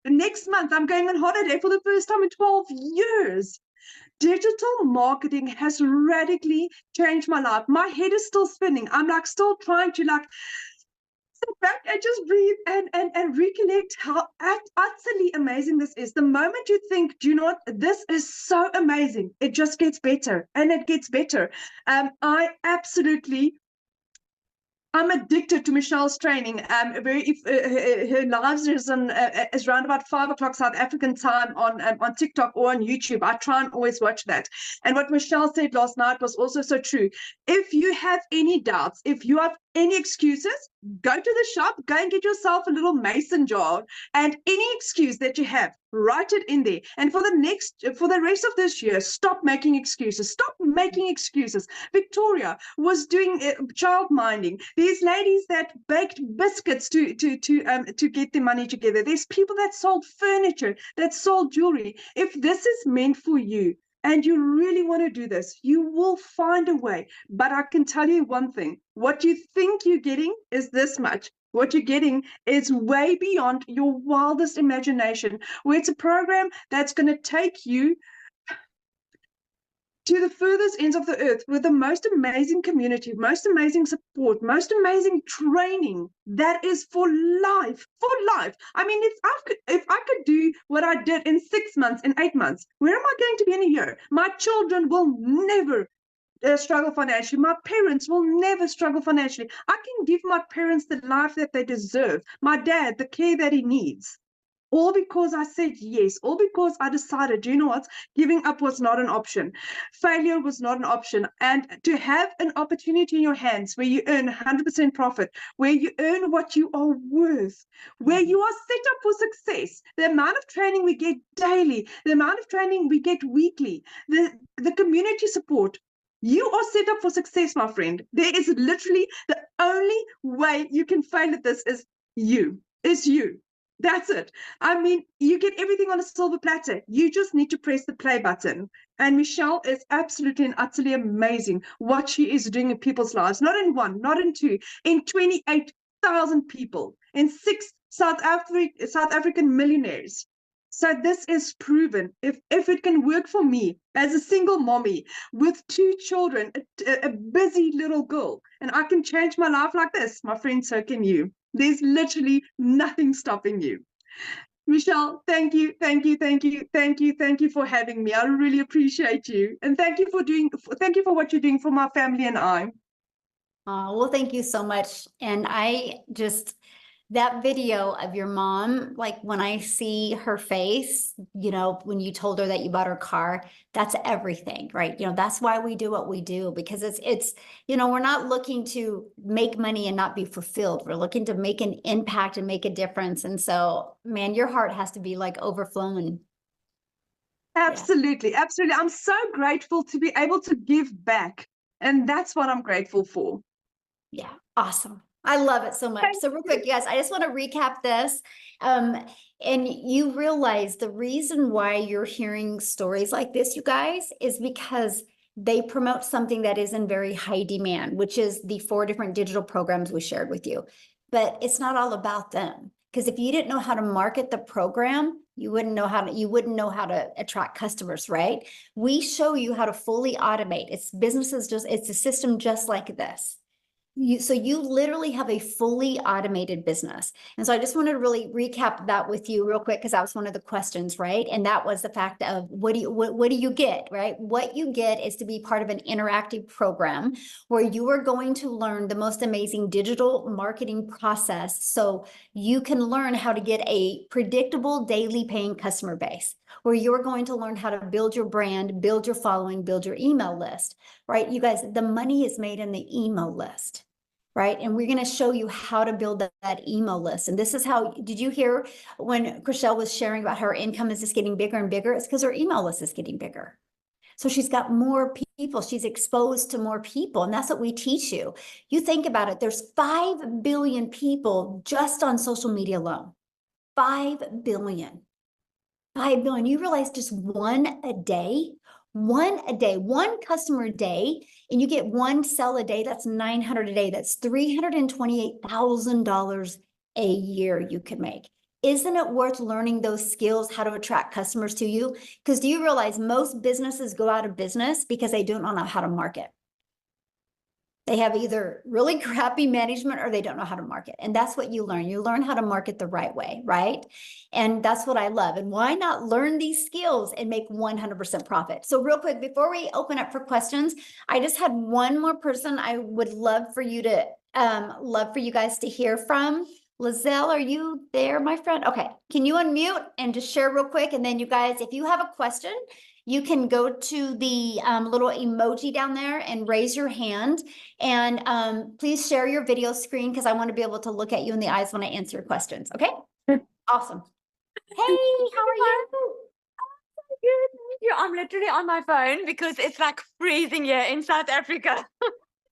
Next month, I'm going on holiday for the first time in 12 years. Digital marketing has radically changed my life. My head is still spinning. I'm like still trying to sit back and just breathe and recollect how utterly amazing this is. The moment you think, do you know what, this is so amazing, it just gets better and it gets better. I'm addicted to Michelle's training. Her lives is around about 5 o'clock South African time on TikTok or on YouTube. I try and always watch that. And what Michelle said last night was also so true. If you have any doubts, if you have any excuses, go to the shop, go and get yourself a little mason jar, and any excuse that you have, write it in there. And for the rest of this year, stop making excuses. Stop making excuses. Victoria was doing child minding. These ladies that baked biscuits to get the money together. There's people that sold furniture, that sold jewelry. If this is meant for you, and you really want to do this, you will find a way. But I can tell you one thing, what you think you're getting is this much. What you're getting is way beyond your wildest imagination, where it's a program that's going to take you to the furthest ends of the earth with the most amazing community, most amazing support, most amazing training that is for life, for life. I mean, if I could do what I did in 6 months, in 8 months, where am I going to be in a year? My children will never struggle financially. My parents will never struggle financially. I can give my parents the life that they deserve. My dad, the care that he needs. All because I said yes, all because I decided, you know what, giving up was not an option. Failure was not an option. And to have an opportunity in your hands where you earn 100% profit, where you earn what you are worth, where you are set up for success, the amount of training we get daily, the amount of training we get weekly, the community support, you are set up for success, my friend. There is literally the only way you can fail at this is you. That's it. I mean, you get everything on a silver platter. You just need to press the play button. And Michelle is absolutely and utterly amazing what she is doing in people's lives. Not in one, not in two, in 28,000 people, in 6 South African millionaires. So this is proven. If it can work for me as a single mommy with 2 children, a busy little girl, and I can change my life like this, my friend, so can you. There's literally nothing stopping you. Michelle, thank you for having me. I really appreciate you. And thank you for what you're doing for my family and I. Well, thank you so much. And that video of your mom, like when I see her face, when you told her that you bought her car, that's everything, right? That's why we do what we do, because it's, we're not looking to make money and not be fulfilled. We're looking to make an impact and make a difference. And so, man, your heart has to be like overflowing. Absolutely. Absolutely. I'm so grateful to be able to give back. And that's what I'm grateful for. Yeah. Awesome. I love it so much. So real quick, you guys, I just want to recap this. And you realize the reason why you're hearing stories like this, you guys, is because they promote something that is in very high demand, which is the 4 different digital programs we shared with you. But it's not all about them. Because if you didn't know how to market the program, you wouldn't know how to attract customers, right? We show you how to fully automate. It's a system just like this. So you literally have a fully automated business. And so I just wanted to really recap that with you real quick, because that was one of the questions, right? And that was the fact of what do you get, right? What you get is to be part of an interactive program where you are going to learn the most amazing digital marketing process so you can learn how to get a predictable daily paying customer base, where you're going to learn how to build your brand, build your following, build your email list, right? You guys, the money is made in the email list. Right. And we're going to show you how to build that email list. And this is how, did you hear when Chriselle was sharing about her income is just getting bigger and bigger? It's because her email list is getting bigger. So she's got more people. She's exposed to more people. And that's what we teach you. You think about it. There's 5 billion people just on social media alone. 5 billion. 5 billion. You realize just one a day, one customer a day, and you get 1 sell a day, that's 900 a day. That's $328,000 a year you could make. Isn't it worth learning those skills, how to attract customers to you? Because do you realize most businesses go out of business because they don't know how to market? They have either really crappy management or they don't know how to market. And that's what you learn. You learn how to market the right way, right? And that's what I love. And why not learn these skills and make 100% profit? So real quick, before we open up for questions, I just had one more person I would love for you guys to hear from. Lizelle, are you there, my friend? Okay, can you unmute and just share real quick? And then you guys, if you have a question, you can go to the little emoji down there and raise your hand. And please share your video screen because I want to be able to look at you in the eyes when I answer your questions. Okay, awesome. Hey, how are you? Good, thank you. I'm literally on my phone because it's like freezing here in South Africa.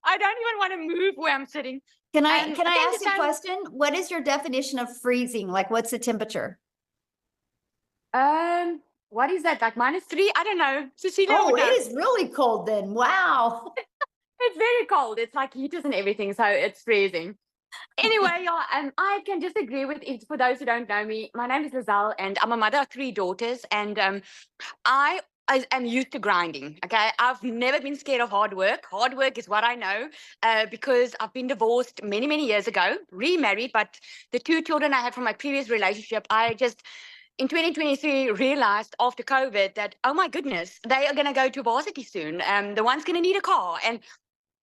I don't even want to move where I'm sitting. Can I thank ask you you a so- question? What is your definition of freezing? Like, what's the temperature? What is that? Like -3? I don't know. Cecilia Oh, would know. it is really cold then. Wow. It's very cold. It's like heaters and everything, so it's freezing. Anyway, yeah, I can just agree with it. For those who don't know me, my name is Lizelle, and I'm a mother of 3 daughters, and I am used to grinding. Okay, I've never been scared of hard work. Hard work is what I know, because I've been divorced many, many years ago, remarried, but the 2 children I had from my previous relationship, I just in 2023 realized after COVID that, oh my goodness, they are going to go to varsity soon. The one's going to need a car, and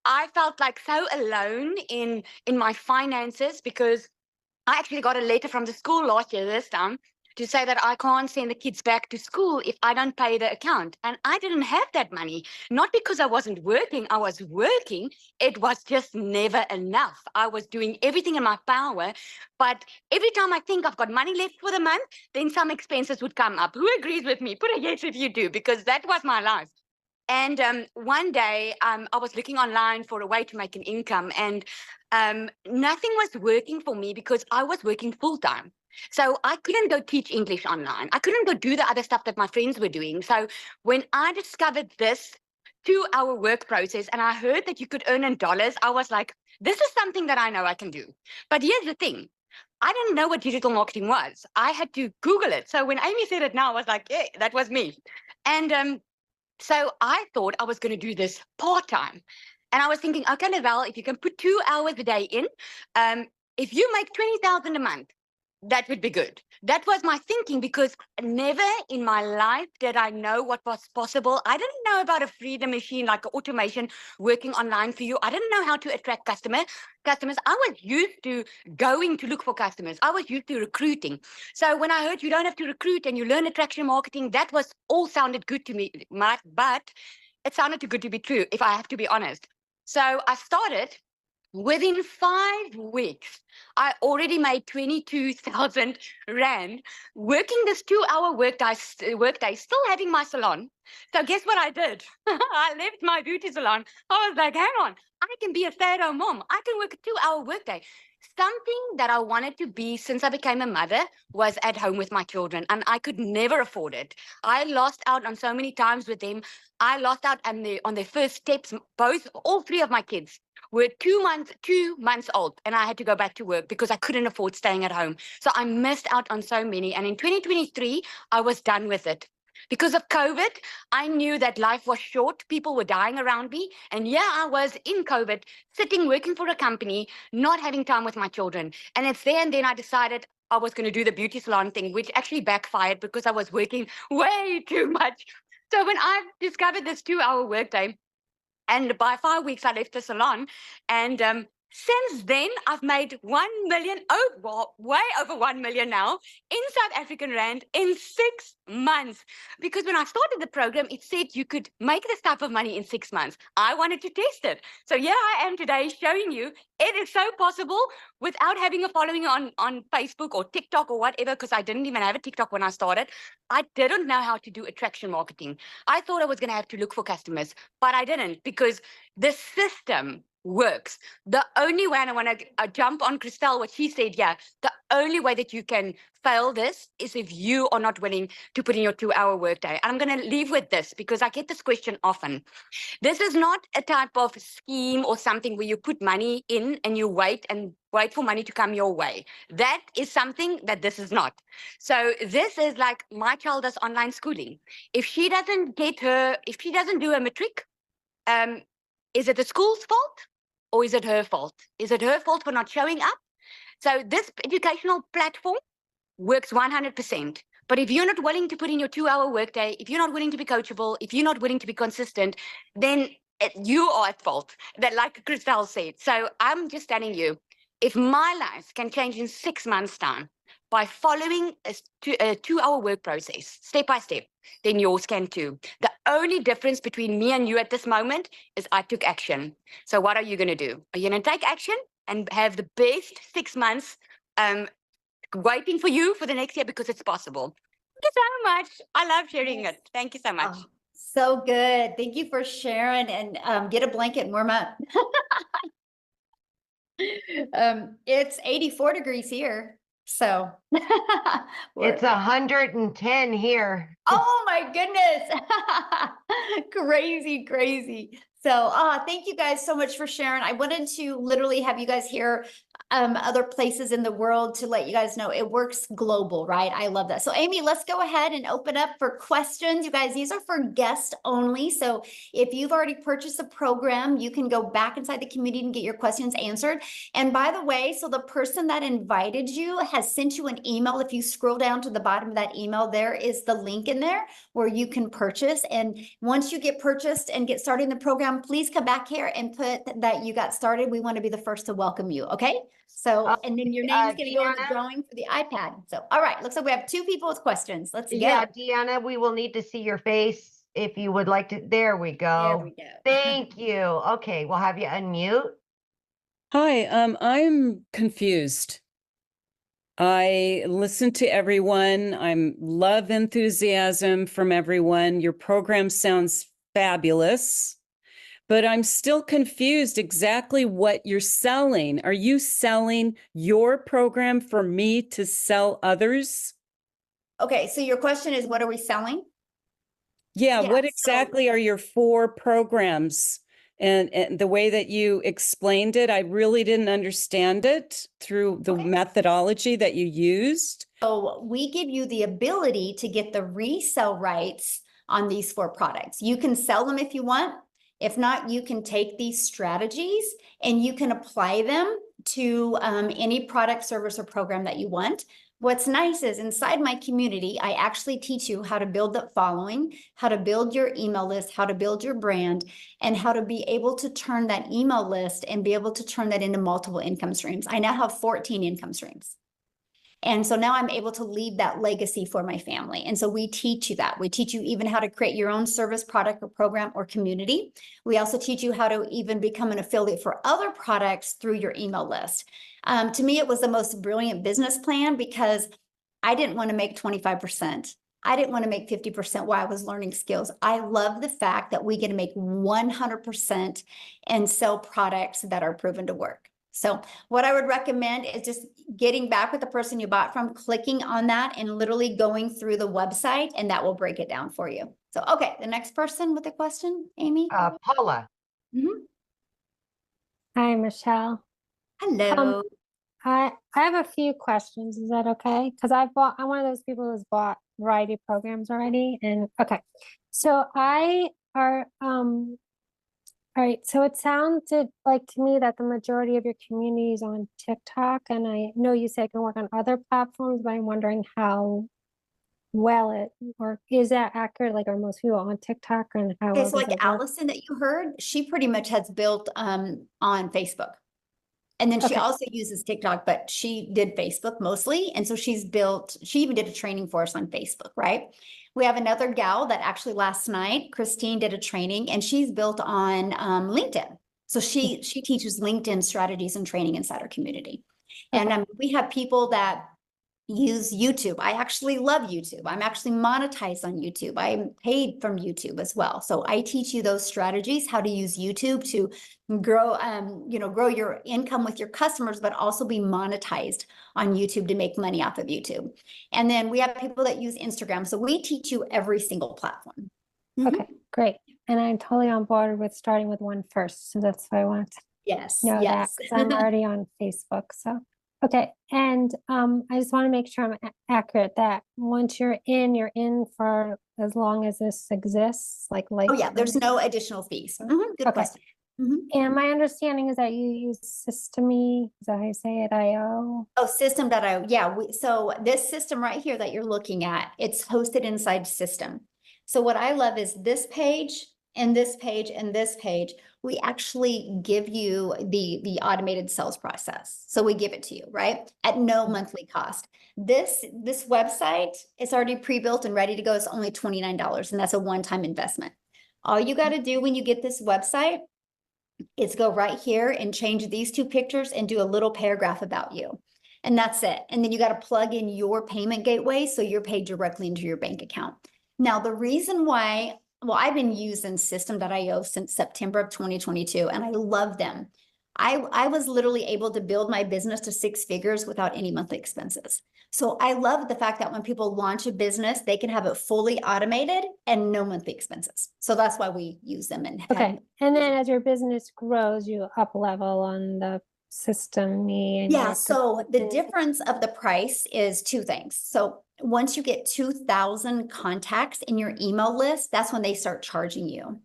I felt like so alone in my finances because I actually got a letter from the school last year this time to say that I can't send the kids back to school if I don't pay the account. And I didn't have that money, not because I wasn't working. I was working. It was just never enough. I was doing everything in my power. But every time I think I've got money left for the month, then some expenses would come up. Who agrees with me? Put a yes if you do, because that was my life. And one day I was looking online for a way to make an income, and nothing was working for me because I was working full time. So I couldn't go teach English online. I couldn't go do the other stuff that my friends were doing. So when I discovered this 2-hour work process and I heard that you could earn in dollars, I was like, this is something that I know I can do. But here's the thing. I didn't know what digital marketing was. I had to Google it. So when Amy said it now, I was like, yeah, that was me. And so I thought I was going to do this part-time. And I was thinking, okay, Lizelle, if you can put 2 hours a day in, if you make 20,000 a month, that would be good. That was my thinking, because never in my life did I know what was possible. I didn't know about a freedom machine, like automation working online for you. I didn't know how to attract customers. I was used to going to look for customers. I was used to recruiting. So when I heard you don't have to recruit and you learn attraction marketing, that was all sounded good to me, but it sounded too good to be true, if I have to be honest. So I started. Within 5 weeks, I already made 22,000 Rand working this 2-hour workday, still having my salon. So guess what I did? I left my beauty salon. I was like, hang on, I can be a stay-at-home mom. I can work a 2-hour workday. Something that I wanted to be since I became a mother was at home with my children, and I could never afford it. I lost out on so many times with them. I lost out on their first steps. All 3 of my kids were 2 months old, and I had to go back to work because I couldn't afford staying at home. So I missed out on so many. And in 2023, I was done with it. Because of COVID, I knew that life was short. People were dying around me. And yeah, I was in COVID, sitting, working for a company, not having time with my children. And it's there and then I decided I was going to do the beauty salon thing, which actually backfired because I was working way too much. So when I discovered this 2-hour workday, and by 5 weeks, I left the salon. And since then, I've made 1 million, way over 1 million now in South African Rand in 6 months. Because when I started the program, it said you could make this type of money in 6 months. I wanted to test it. So here I am today showing you it is so possible without having a following on Facebook or TikTok or whatever, because I didn't even have a TikTok when I started. I didn't know how to do attraction marketing. I thought I was going to have to look for customers, but I didn't, because the system works. The only way, and I want to jump on Christelle, what she said, yeah, the only way that you can fail this is if you are not willing to put in your 2-hour workday. And I'm going to leave with this because I get this question often. This is not a type of scheme or something where you put money in and you wait for money to come your way. That is something that this is not. So this is like my child does online schooling. If she doesn't do a matric, is it the school's fault? or is it her fault? Is it her fault for not showing up? So this educational platform works 100%. But if you're not willing to put in your 2-hour workday, if you're not willing to be coachable, if you're not willing to be consistent, then you are at fault. That, like Christelle said. So I'm just telling you, if my life can change in 6 months' time by following a 2-hour work process, step by step, then yours can too. The only difference between me and you at this moment is I took action. So what are you going to do? Are you going to take action and have the best 6 months waiting for you for the next year, because it's possible? Thank you so much. I love sharing it. Thank you so much. Oh, so good. Thank you for sharing, and get a blanket and warm up. It's 84 degrees here. So It's 110 here. oh my goodness. Crazy, crazy. So thank you guys so much for sharing. I wanted to literally have you guys hear other places in the world to let you guys know it works global, right? I love that. So Amy, let's go ahead and open up for questions. You guys, these are for guests only. So if you've already purchased a program, you can go back inside the community and get your questions answered. And by the way, so the person that invited you has sent you an email. If you scroll down to the bottom of that email, there is the link in there where you can purchase. And once you get purchased and get started in the program, please come back here and put that you got started. We want to be the first to welcome you. Okay. So, and then your name's going to go in the Deanna? drawing for the iPad. So, all right. Looks like we have 2 people with questions. Let's go. Yeah, Deanna, we will need to see your face if you would like to. There we go. There we go. Thank you. Okay, we'll have you unmute. Hi, I'm confused. I listen to everyone. I'm love enthusiasm from everyone. Your program sounds fabulous, but I'm still confused exactly what you're selling. Are you selling your program for me to sell others? Okay. So your question is, what are we selling? Yeah, Yeah, what so- exactly are your 4 programs? And the way that you explained it, I really didn't understand it through the methodology that you used. So we give you the ability to get the resale rights on these 4 products. You can sell them if you want. If not, you can take these strategies and you can apply them to any product, service, or program that you want. What's nice is inside my community, I actually teach you how to build that following, how to build your email list, how to build your brand, and how to be able to turn that email list and be able to turn that into multiple income streams. I now have 14 income streams. And so now I'm able to leave that legacy for my family. And so we teach you that. We teach you even how to create your own service, product, or program, or community. We also teach you how to even become an affiliate for other products through your email list. To me, it was the most brilliant business plan because I didn't want to make 25%. I didn't want to make 50% while I was learning skills. I love the fact that we get to make 100% and sell products that are proven to work. So what I would recommend is just getting back with the person you bought from, clicking on that and literally going through the website, and that will break it down for you. So, okay, the next person with a question, Amy. Paula. Hi, Michelle. Hello. I have a few questions. Is that okay? Because I'm one of those people who's bought variety of programs already. And okay, so all right, so it sounded like to me that the majority of your community is on TikTok, and I know you say it can work on other platforms, but I'm wondering how well or is that accurate? Like, are most people on TikTok, and how Okay, well so does like it work? Allison that you heard, she pretty much has built on Facebook. And then she Okay. also uses TikTok, but she did Facebook mostly. And so she even did a training for us on Facebook, right? We have another gal that actually last night, Christine, did a training, and she's built on LinkedIn. So she teaches LinkedIn strategies and training inside our community. And we have people that use YouTube. I actually love YouTube. I'm actually monetized on YouTube. I'm paid from YouTube as well. So I teach you those strategies, how to use YouTube to grow, grow your income with your customers, but also be monetized on YouTube to make money off of YouTube. And then we have people that use Instagram. So we teach you every single platform. Okay, great. And I'm totally on board with starting with one first. So that's why I wanted to know that, because I'm already on Facebook. So okay, and I just want to make sure I'm accurate that once you're in for as long as this exists, like Oh yeah, there's no additional fees. Good question. And my understanding is that you use Systemy, is that how you say it, IO? Oh, system.io. Yeah. So this system right here that you're looking at, it's hosted inside System. So what I love is this page and this page and this page. We actually give you the automated sales process. So we give it to you, right? At no monthly cost. This website is already pre-built and ready to go. It's only $29, and that's a one-time investment. All you got to do when you get this website is go right here and change these two pictures and do a little paragraph about you. And that's it. And then you got to plug in your payment gateway so you're paid directly into your bank account. Now, the reason why, well, I've been using System.io since September of 2022, and I love them. I was literally able to build my business to 6 figures without any monthly expenses. So I love the fact that when people launch a business, they can have it fully automated and no monthly expenses. So that's why we use them. And Okay. And then as your business grows, you up level on the system. Yeah, so the difference of the price is 2 things. So once you get 2,000 contacts in your email list, that's when they start charging you.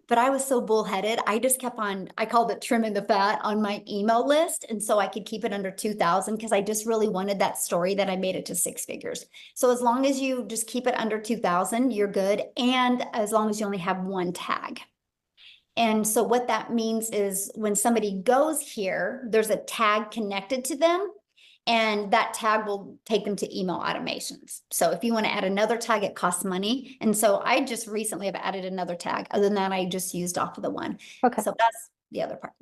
But I was so bullheaded. I just kept on, I called it trimming the fat on my email list. And so I could keep it under 2,000 because I just really wanted that story that I made it to 6 figures. So as long as you just keep it under 2,000, you're good. And as long as you only have 1 tag. And so what that means is when somebody goes here, there's a tag connected to them, and that tag will take them to email automations. So if you want to add another tag, it costs money. And so I just recently have added another tag. Other than that, I just used off of the one. Okay. So that's the other part.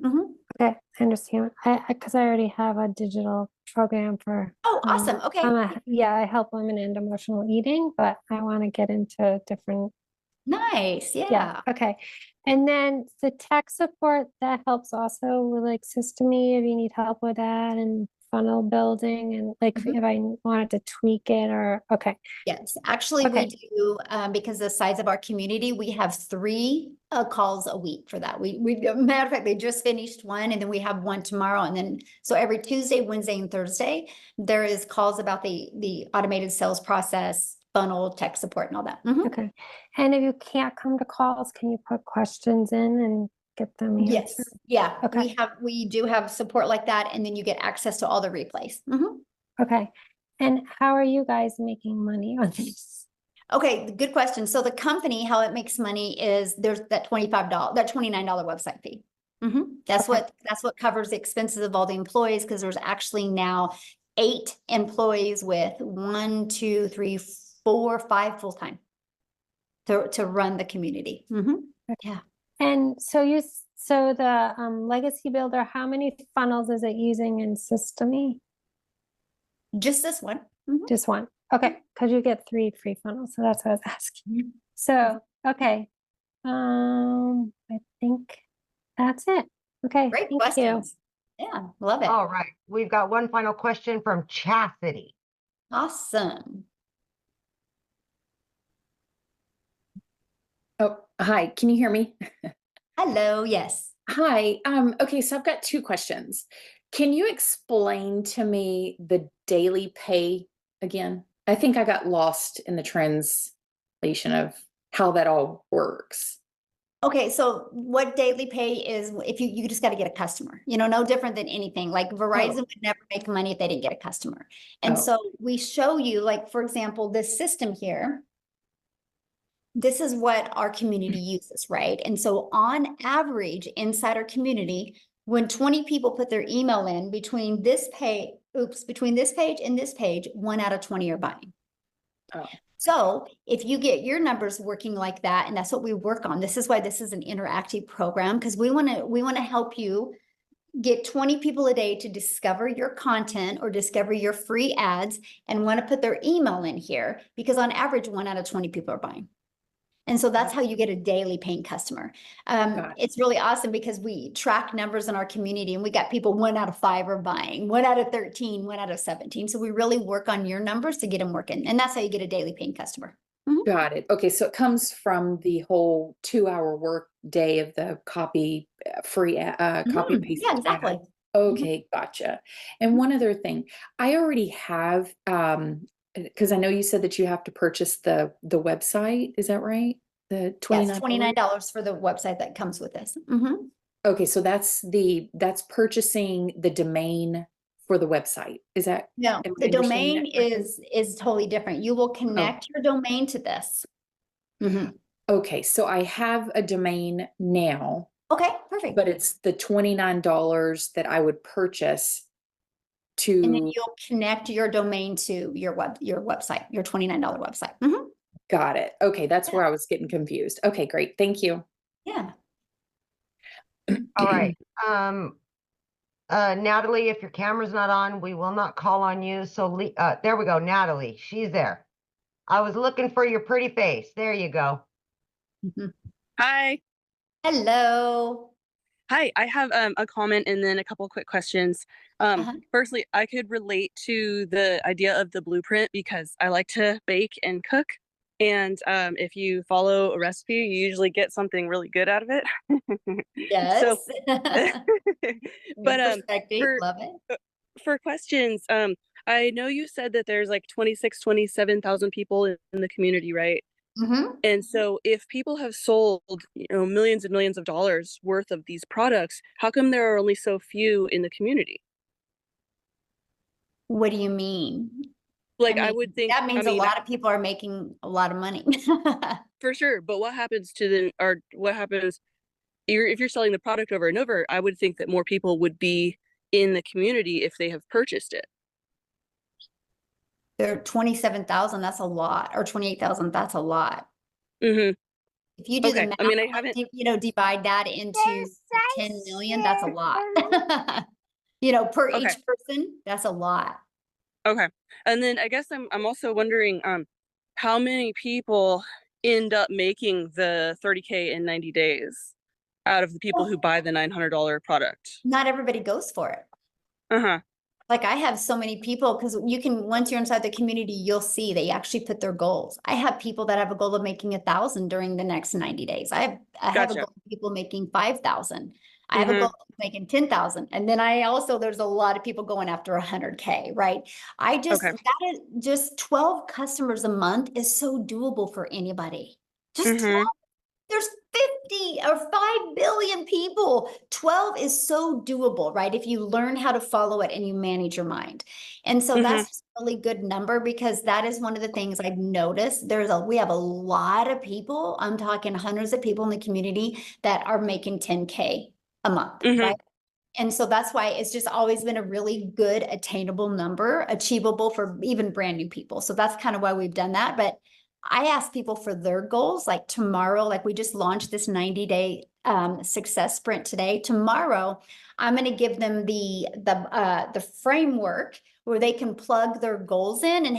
Okay, I understand. Because I already have a digital program for. Oh, awesome. Okay. I help women in emotional eating, but I want to get into different. Nice. Yeah. Okay. And then the tech support that helps also with like Systemy if you need help with that and funnel building and like if I wanted to tweak it or okay. Yes, actually we do because the size of our community, we have 3 calls a week for that. We matter of fact, they just finished one and then we have one tomorrow. And then so every Tuesday, Wednesday, and Thursday, there is calls about the automated sales process, funnel, tech support, and all that. Okay. And if you can't come to calls, can you put questions in and get them answered? Yes. Yeah. Okay. We do have support like that. And then you get access to all the replays. Okay. And how are you guys making money on this? Okay, good question. So the company, how it makes money is there's that $29 website fee. That's what covers the expenses of all the employees, because there's actually now 8 employees with 1, 2, 3, 4, 5 full-time to run the community. Yeah. And so the legacy builder, how many funnels is it using in Systemy? Just this one. Just one. Okay, because you get 3 free funnels, so that's what I was asking. So okay, I think that's it. Okay, Great thank questions. Yeah, love it. All right, we've got one final question from Chastity. Awesome. Oh, hi. Can you hear me? Hello. Yes. Hi. Okay, so I've got 2 questions. Can you explain to me the daily pay again? I think I got lost in the translation of how that all works. Okay, so what daily pay is if you just got to get a customer, no different than anything. Like Verizon would never make money if they didn't get a customer. And so we show you, like, for example, this system here. This is what our community uses, right? And so on average inside our community, when 20 people put their email in between this page and this page, 1 out of 20 are buying. So if you get your numbers working like that, and that's what we work on, this is why this is an interactive program, because we want to help you get 20 people a day to discover your content or discover your free ads and want to put their email in here, because on average, 1 out of 20 people are buying. And so that's how you get a daily paying customer. It's really awesome because we track numbers in our community, and we got people 1 out of 5 are buying, 1 out of 13, 1 out of 17. So we really work on your numbers to get them working. And that's how you get a daily paying customer. Got it. Okay. So it comes from the whole 2-hour work day of the copy free copy paste. Yeah, exactly. Okay. Gotcha. And one other thing, I already have, because I know you said that you have to purchase the website. Is that right? The Yes, $29? $29 for the website that comes with this. Mm-hmm. Okay, so that's purchasing the domain for the website. Is that? No, am I the understanding domain that correctly? is totally different. You will connect your domain to this. Mhm. Okay, so I have a domain now, Okay, perfect. but it's the $29 that I would purchase And then to. you'll connect your domain to your website, your $29 website. Mhm. Got it. Okay, that's Yeah. where I was getting confused. Okay, great. Thank you. Yeah. All right. Natalie, if your camera's not on, we will not call on you. So there we go. Natalie, she's there. I was looking for your pretty face. There you go. Mhm. Hi. Hello. Hi, I have a comment and then a couple quick questions. Firstly, I could relate to the idea of the blueprint because I like to bake and cook. And if you follow a recipe, you usually get something really good out of it. Yes. So, Good but perspective. Love it. for questions, I know you said that there's like 27,000 people in the community, right? Mm-hmm. And so if people have sold, millions and millions of dollars worth of these products, how come there are only so few in the community? What do you mean? Like, I I mean, would think, that means a lot of people are making a lot of money. for sure. But what happens if you're selling the product over and over? I would think that more people would be in the community if they have purchased it. There are 27,000, that's a lot, or 28,000, that's a lot. Mm-hmm. If you do the Okay. math, I mean, I haven't, divide that into 10 million, that's a lot. Per Okay. each person, that's a lot. Okay. And then I guess I'm also wondering, how many people end up making the 30K in 90 days out of the people who buy the $900 product? Not everybody goes for it. Uh-huh. Like I have so many people, because once you're inside the community, you'll see they actually put their goals. I have people that have a goal of making 1,000 during the next 90 days. I have a Gotcha. goal of people making 5,000. I have a Mhm. goal of making 10,000. And then there's a lot of people going after 100K, right? Okay. That is just 12 customers a month is so doable for anybody. Just 12. Mhm. There's 50 or 5 billion people. 12 is so doable, right? If you learn how to follow it and you manage your mind. And so Mhm. that's a really good number, because that is one of the things I've noticed. We have a lot of people, I'm talking hundreds of people in the community that are making 10K a month, Mhm. right? And so that's why it's just always been a really good attainable number, achievable for even brand new people. So that's kind of why we've done that. But I ask people for their goals, like tomorrow, like we just launched this 90-day success sprint today. Tomorrow, I'm going to give them the framework where they can plug their goals in and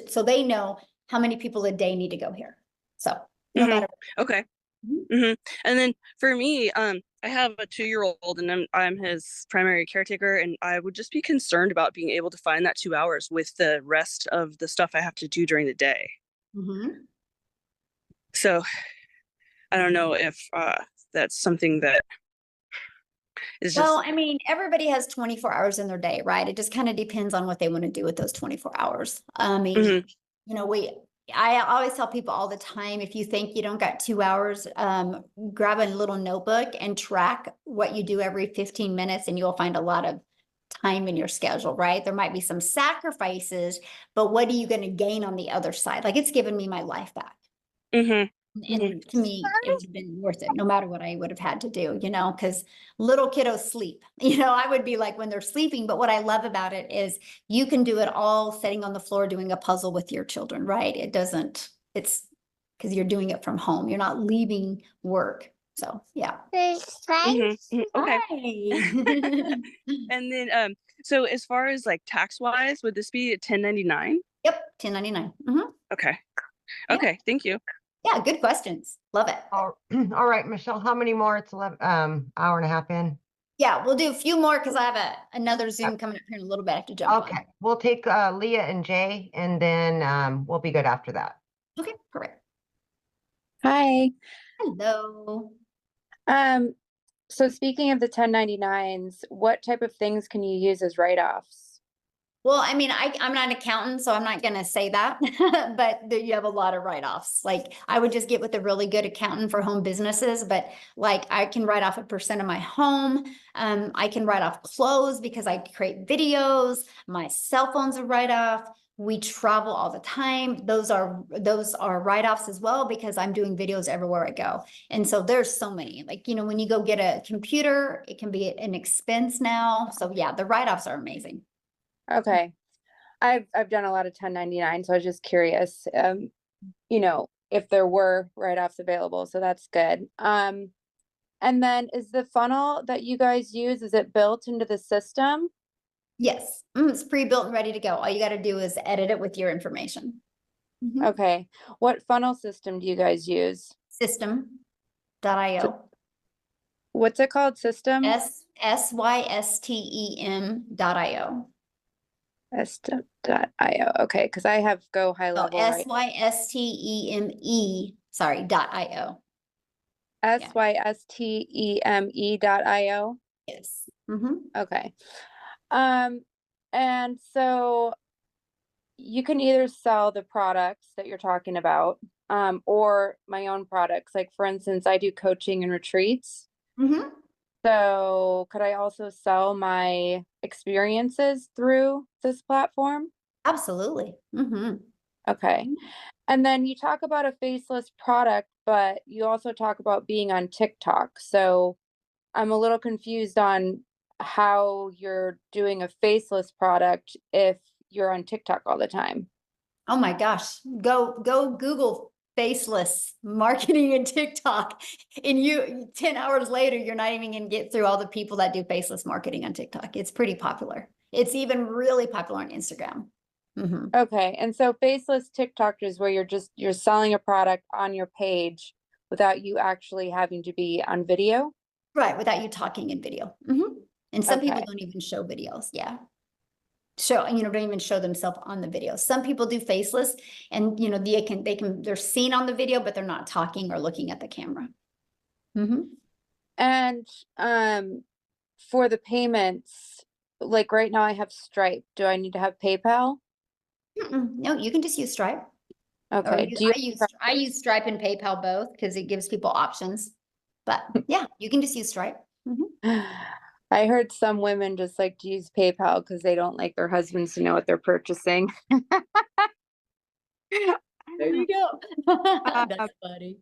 so they know how many people a day need to go here. So no matter. Okay. Mhm. Mhm. And then for me, I have a 2-year-old and I'm his primary caretaker, and I would just be concerned about being able to find that 2 hours with the rest of the stuff I have to do during the day. Mhm. So I don't know if that's something that is just. Well, I mean, everybody has 24 hours in their day, right? It just kind of depends on what they want to do with those 24 hours. I mean, Mhm. I always tell people all the time, if you think you don't got 2 hours, grab a little notebook and track what you do every 15 minutes, and you'll find a lot of time in your schedule, right? There might be some sacrifices, but what are you going to gain on the other side? Like, it's given me my life back. Mhm. And to me, it would have been worth it, no matter what I would have had to do, because little kiddos sleep. I would be like when they're sleeping, but what I love about it is you can do it all sitting on the floor doing a puzzle with your children, right? It's because you're doing it from home. You're not leaving work. So, yeah. Mhm. Mhm. Okay. Hi. And then, so as far as like tax wise, would this be a 1099? Yep, 1099. Okay. Yeah. Okay. Thank you. Yeah, good questions. Love it. All right, Michelle, how many more? It's 11, hour and a half in. Yeah, we'll do a few more because I have another Zoom coming up here in a little bit. I have to jump on. Okay, we'll take Leah and Jay, and then we'll be good after that. Okay, perfect. Hi. Hello. So speaking of the 1099s, what type of things can you use as write-offs? Well, I mean, I'm not an accountant, so I'm not going to say that, but you have a lot of write-offs. Like I would just get with a really good accountant for home businesses, but like I can write off 1% of my home. I can write off clothes because I create videos. My cell phone's a write-off. We travel all the time. Those are write-offs as well because I'm doing videos everywhere I go. And so there's so many, like, you know, when you go get a computer, it can be an expense now. So yeah, the write-offs are amazing. Okay. I've done a lot of 1099, so I was just curious, you know, if there were write-offs available, so that's good. And then is the funnel that you guys use, is it built into the system? Yes, it's pre-built and ready to go. All you got to do is edit it with your information. Okay. What funnel system do you guys use? System.io. What's it called? System? System.io. System.io. Okay, because I have Go High Level. Systeme, sorry, .io. Systeme.io. Yes. Okay. And so you can either sell the products that you're talking about, or my own products. Like for instance, I do coaching and retreats. So could I also sell my experiences through this platform? Absolutely. Okay. And then you talk about a faceless product, but you also talk about being on TikTok. So I'm a little confused on how you're doing a faceless product if you're on TikTok all the time. Oh my gosh. Go Google faceless marketing and TikTok. And 10 hours later, you're not even going to get through all the people that do faceless marketing on TikTok. It's pretty popular. It's even really popular on Instagram. Okay. And so faceless TikTok is where you're selling a product on your page without you actually having to be on video. Right. Without you talking in video. And some people don't even show videos. Yeah. Don't even show themselves on the video. Some people do faceless and, they're seen on the video, but they're not talking or looking at the camera. And, for the payments, like right now I have Stripe. Do I need to have PayPal? No, you can just use Stripe. Okay. I use Stripe and PayPal both because it gives people options. But yeah, you can just use Stripe. I heard some women just like to use PayPal because they don't like their husbands to know what they're purchasing. There you go. That's funny.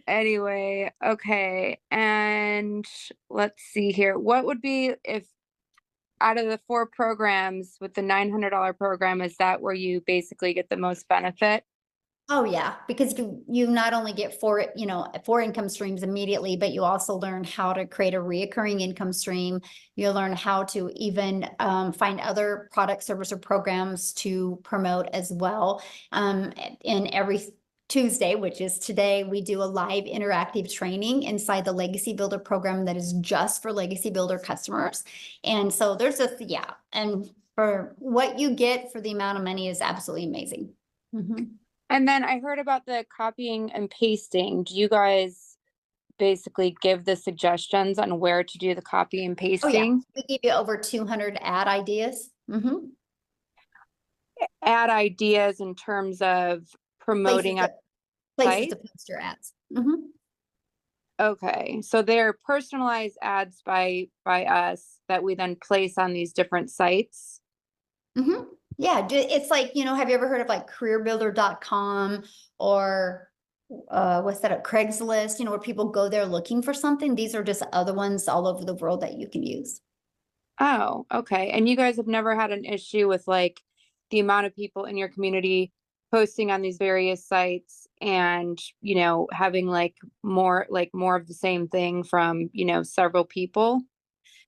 Anyway, okay. And let's see here. What would be if out of the 4 programs with the $900 program, is that where you basically get the most benefit? Oh yeah, because you not only get 4 income streams immediately, but you also learn how to create a reoccurring income stream. You'll learn how to even find other product, service, or programs to promote as well. In every Tuesday, which is today, we do a live interactive training inside the Legacy Builder program that is just for Legacy Builder customers. And so there's and for what you get for the amount of money is absolutely amazing. And then I heard about the copying and pasting. Do you guys basically give the suggestions on where to do the copy and pasting? Oh, yeah. We give you over 200 ad ideas. Ad ideas in terms of promoting places to post your ads. Okay, so they're personalized ads by us that we then place on these different sites. Yeah, it's like, have you ever heard of like careerbuilder.com or what's that, Craigslist, where people go there looking for something? These are just other ones all over the world that you can use. Oh, okay. And you guys have never had an issue with like the amount of people in your community posting on these various sites and, having like more of the same thing from, several people?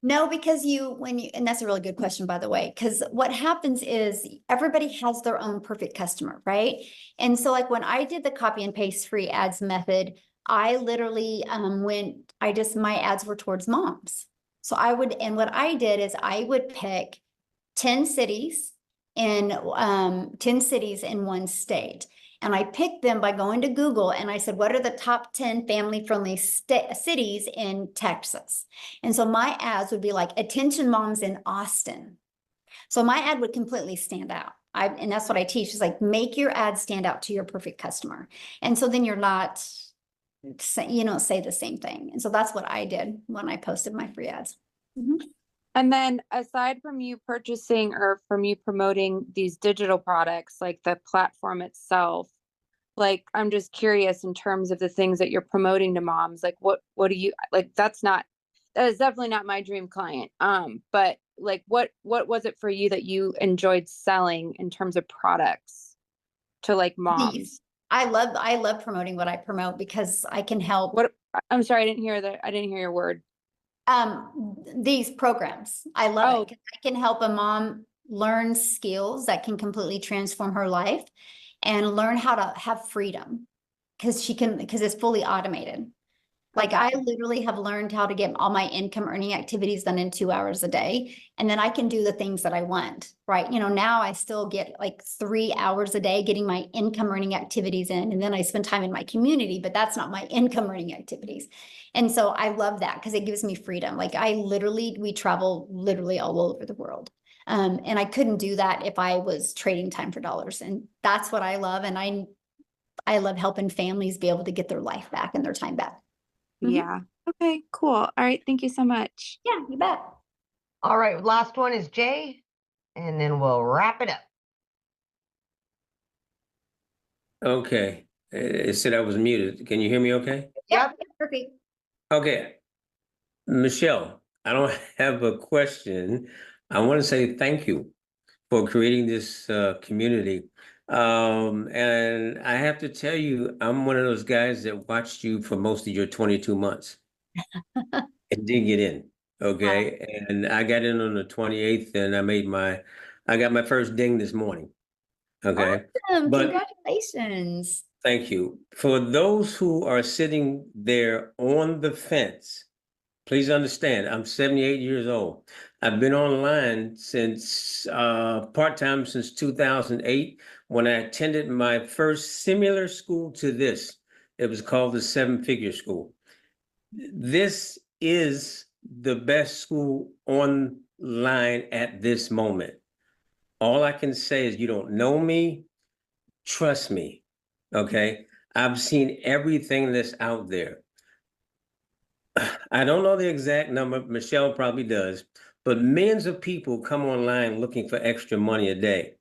No, because and that's a really good question, by the way, because what happens is everybody has their own perfect customer, right? And so like when I did the copy and paste free ads method, I literally my ads were towards moms. So what I did is I would pick 10 cities in 10 cities in one state. And I picked them by going to Google and I said, what are the top 10 family-friendly cities in Texas? And so my ads would be like, attention moms in Austin. So my ad would completely stand out. And that's what I teach is like, make your ad stand out to your perfect customer. And so then you're not, you don't say the same thing. And so that's what I did when I posted my free ads. And then aside from you purchasing or from you promoting these digital products, like the platform itself, like, I'm just curious in terms of the things that you're promoting to moms, like what do you like? That is definitely not my dream client. But like, what was it for you that you enjoyed selling in terms of products to like moms? I love promoting what I promote because I can help. I'm sorry, I didn't hear your word. These programs. I love it. I can help a mom learn skills that can completely transform her life and learn how to have freedom because it's fully automated. Like I literally have learned how to get all my income earning activities done in 2 hours a day. And then I can do the things that I want, right? Now I still get like 3 hours a day getting my income earning activities in. And then I spend time in my community, but that's not my income earning activities. And so I love that because it gives me freedom. Like we travel literally all over the world. And I couldn't do that if I was trading time for dollars. And that's what I love. And I love helping families be able to get their life back and their time back. Yeah. Okay, cool. All right. Thank you so much. Yeah, you bet. All right. Last one is Jay, and then we'll wrap it up. Okay. It said I was muted. Can you hear me okay? Yep. Perfect. Okay. Michelle, I don't have a question. I want to say thank you for creating this community. And I have to tell you, I'm one of those guys that watched you for most of your 22 months and didn't get in. Okay. And I got in on the 28th and I got my first ding this morning. Okay. Awesome. But congratulations. thank you. For those who are sitting there on the fence, please understand, I'm 78 years old. I've been online since part-time since 2008 when I attended my first similar school to this. It was called the 7-Figure School. This is the best school online at this moment. All I can say is you don't know me, trust me, okay? I've seen everything that's out there. I don't know the exact number, Michelle probably does, but millions of people come online looking for extra money a day.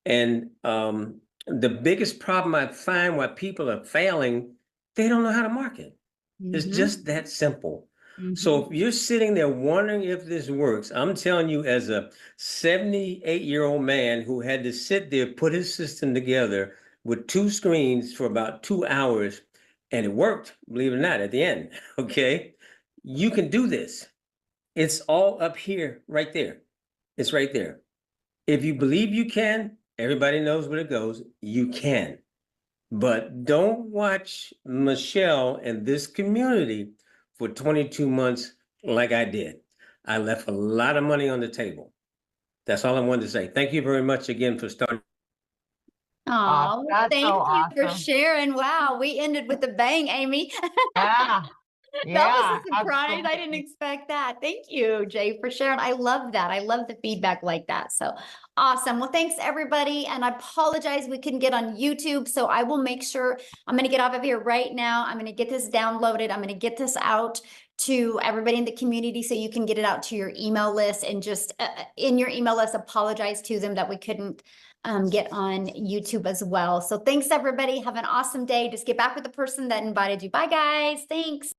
And the biggest problem I find why people are failing, they don't know how to market. It's just that simple. So if you're sitting there wondering if this works, I'm telling you as a 78-year-old man who had to sit there, put his system together with 2 screens for about 2 hours, and it worked, believe it or not, at the end, okay? You can do this. It's all up here, right there. It's right there. If you believe you can, everybody knows where it goes, you can. But don't watch Michelle and this community for 22 months like I did. I left a lot of money on the table. That's all I wanted to say. Thank you very much again for starting. Oh, thank so you for awesome. sharing. Wow, we ended with a bang, Amy. Yeah. That was a surprise. Absolutely. I didn't expect that. Thank you, Jay, for sharing. I love that. I love the feedback like that. So awesome. Well, thanks everybody. And I apologize we couldn't get on YouTube. So I will make sure I'm going to get off of here right now. I'm going to get this downloaded. I'm going to get this out to everybody in the community so you can get it out to your email list and just in your email list, apologize to them that we couldn't get on YouTube as well. So thanks everybody. Have an awesome day. Just get back with the person that invited you. Bye guys. Thanks.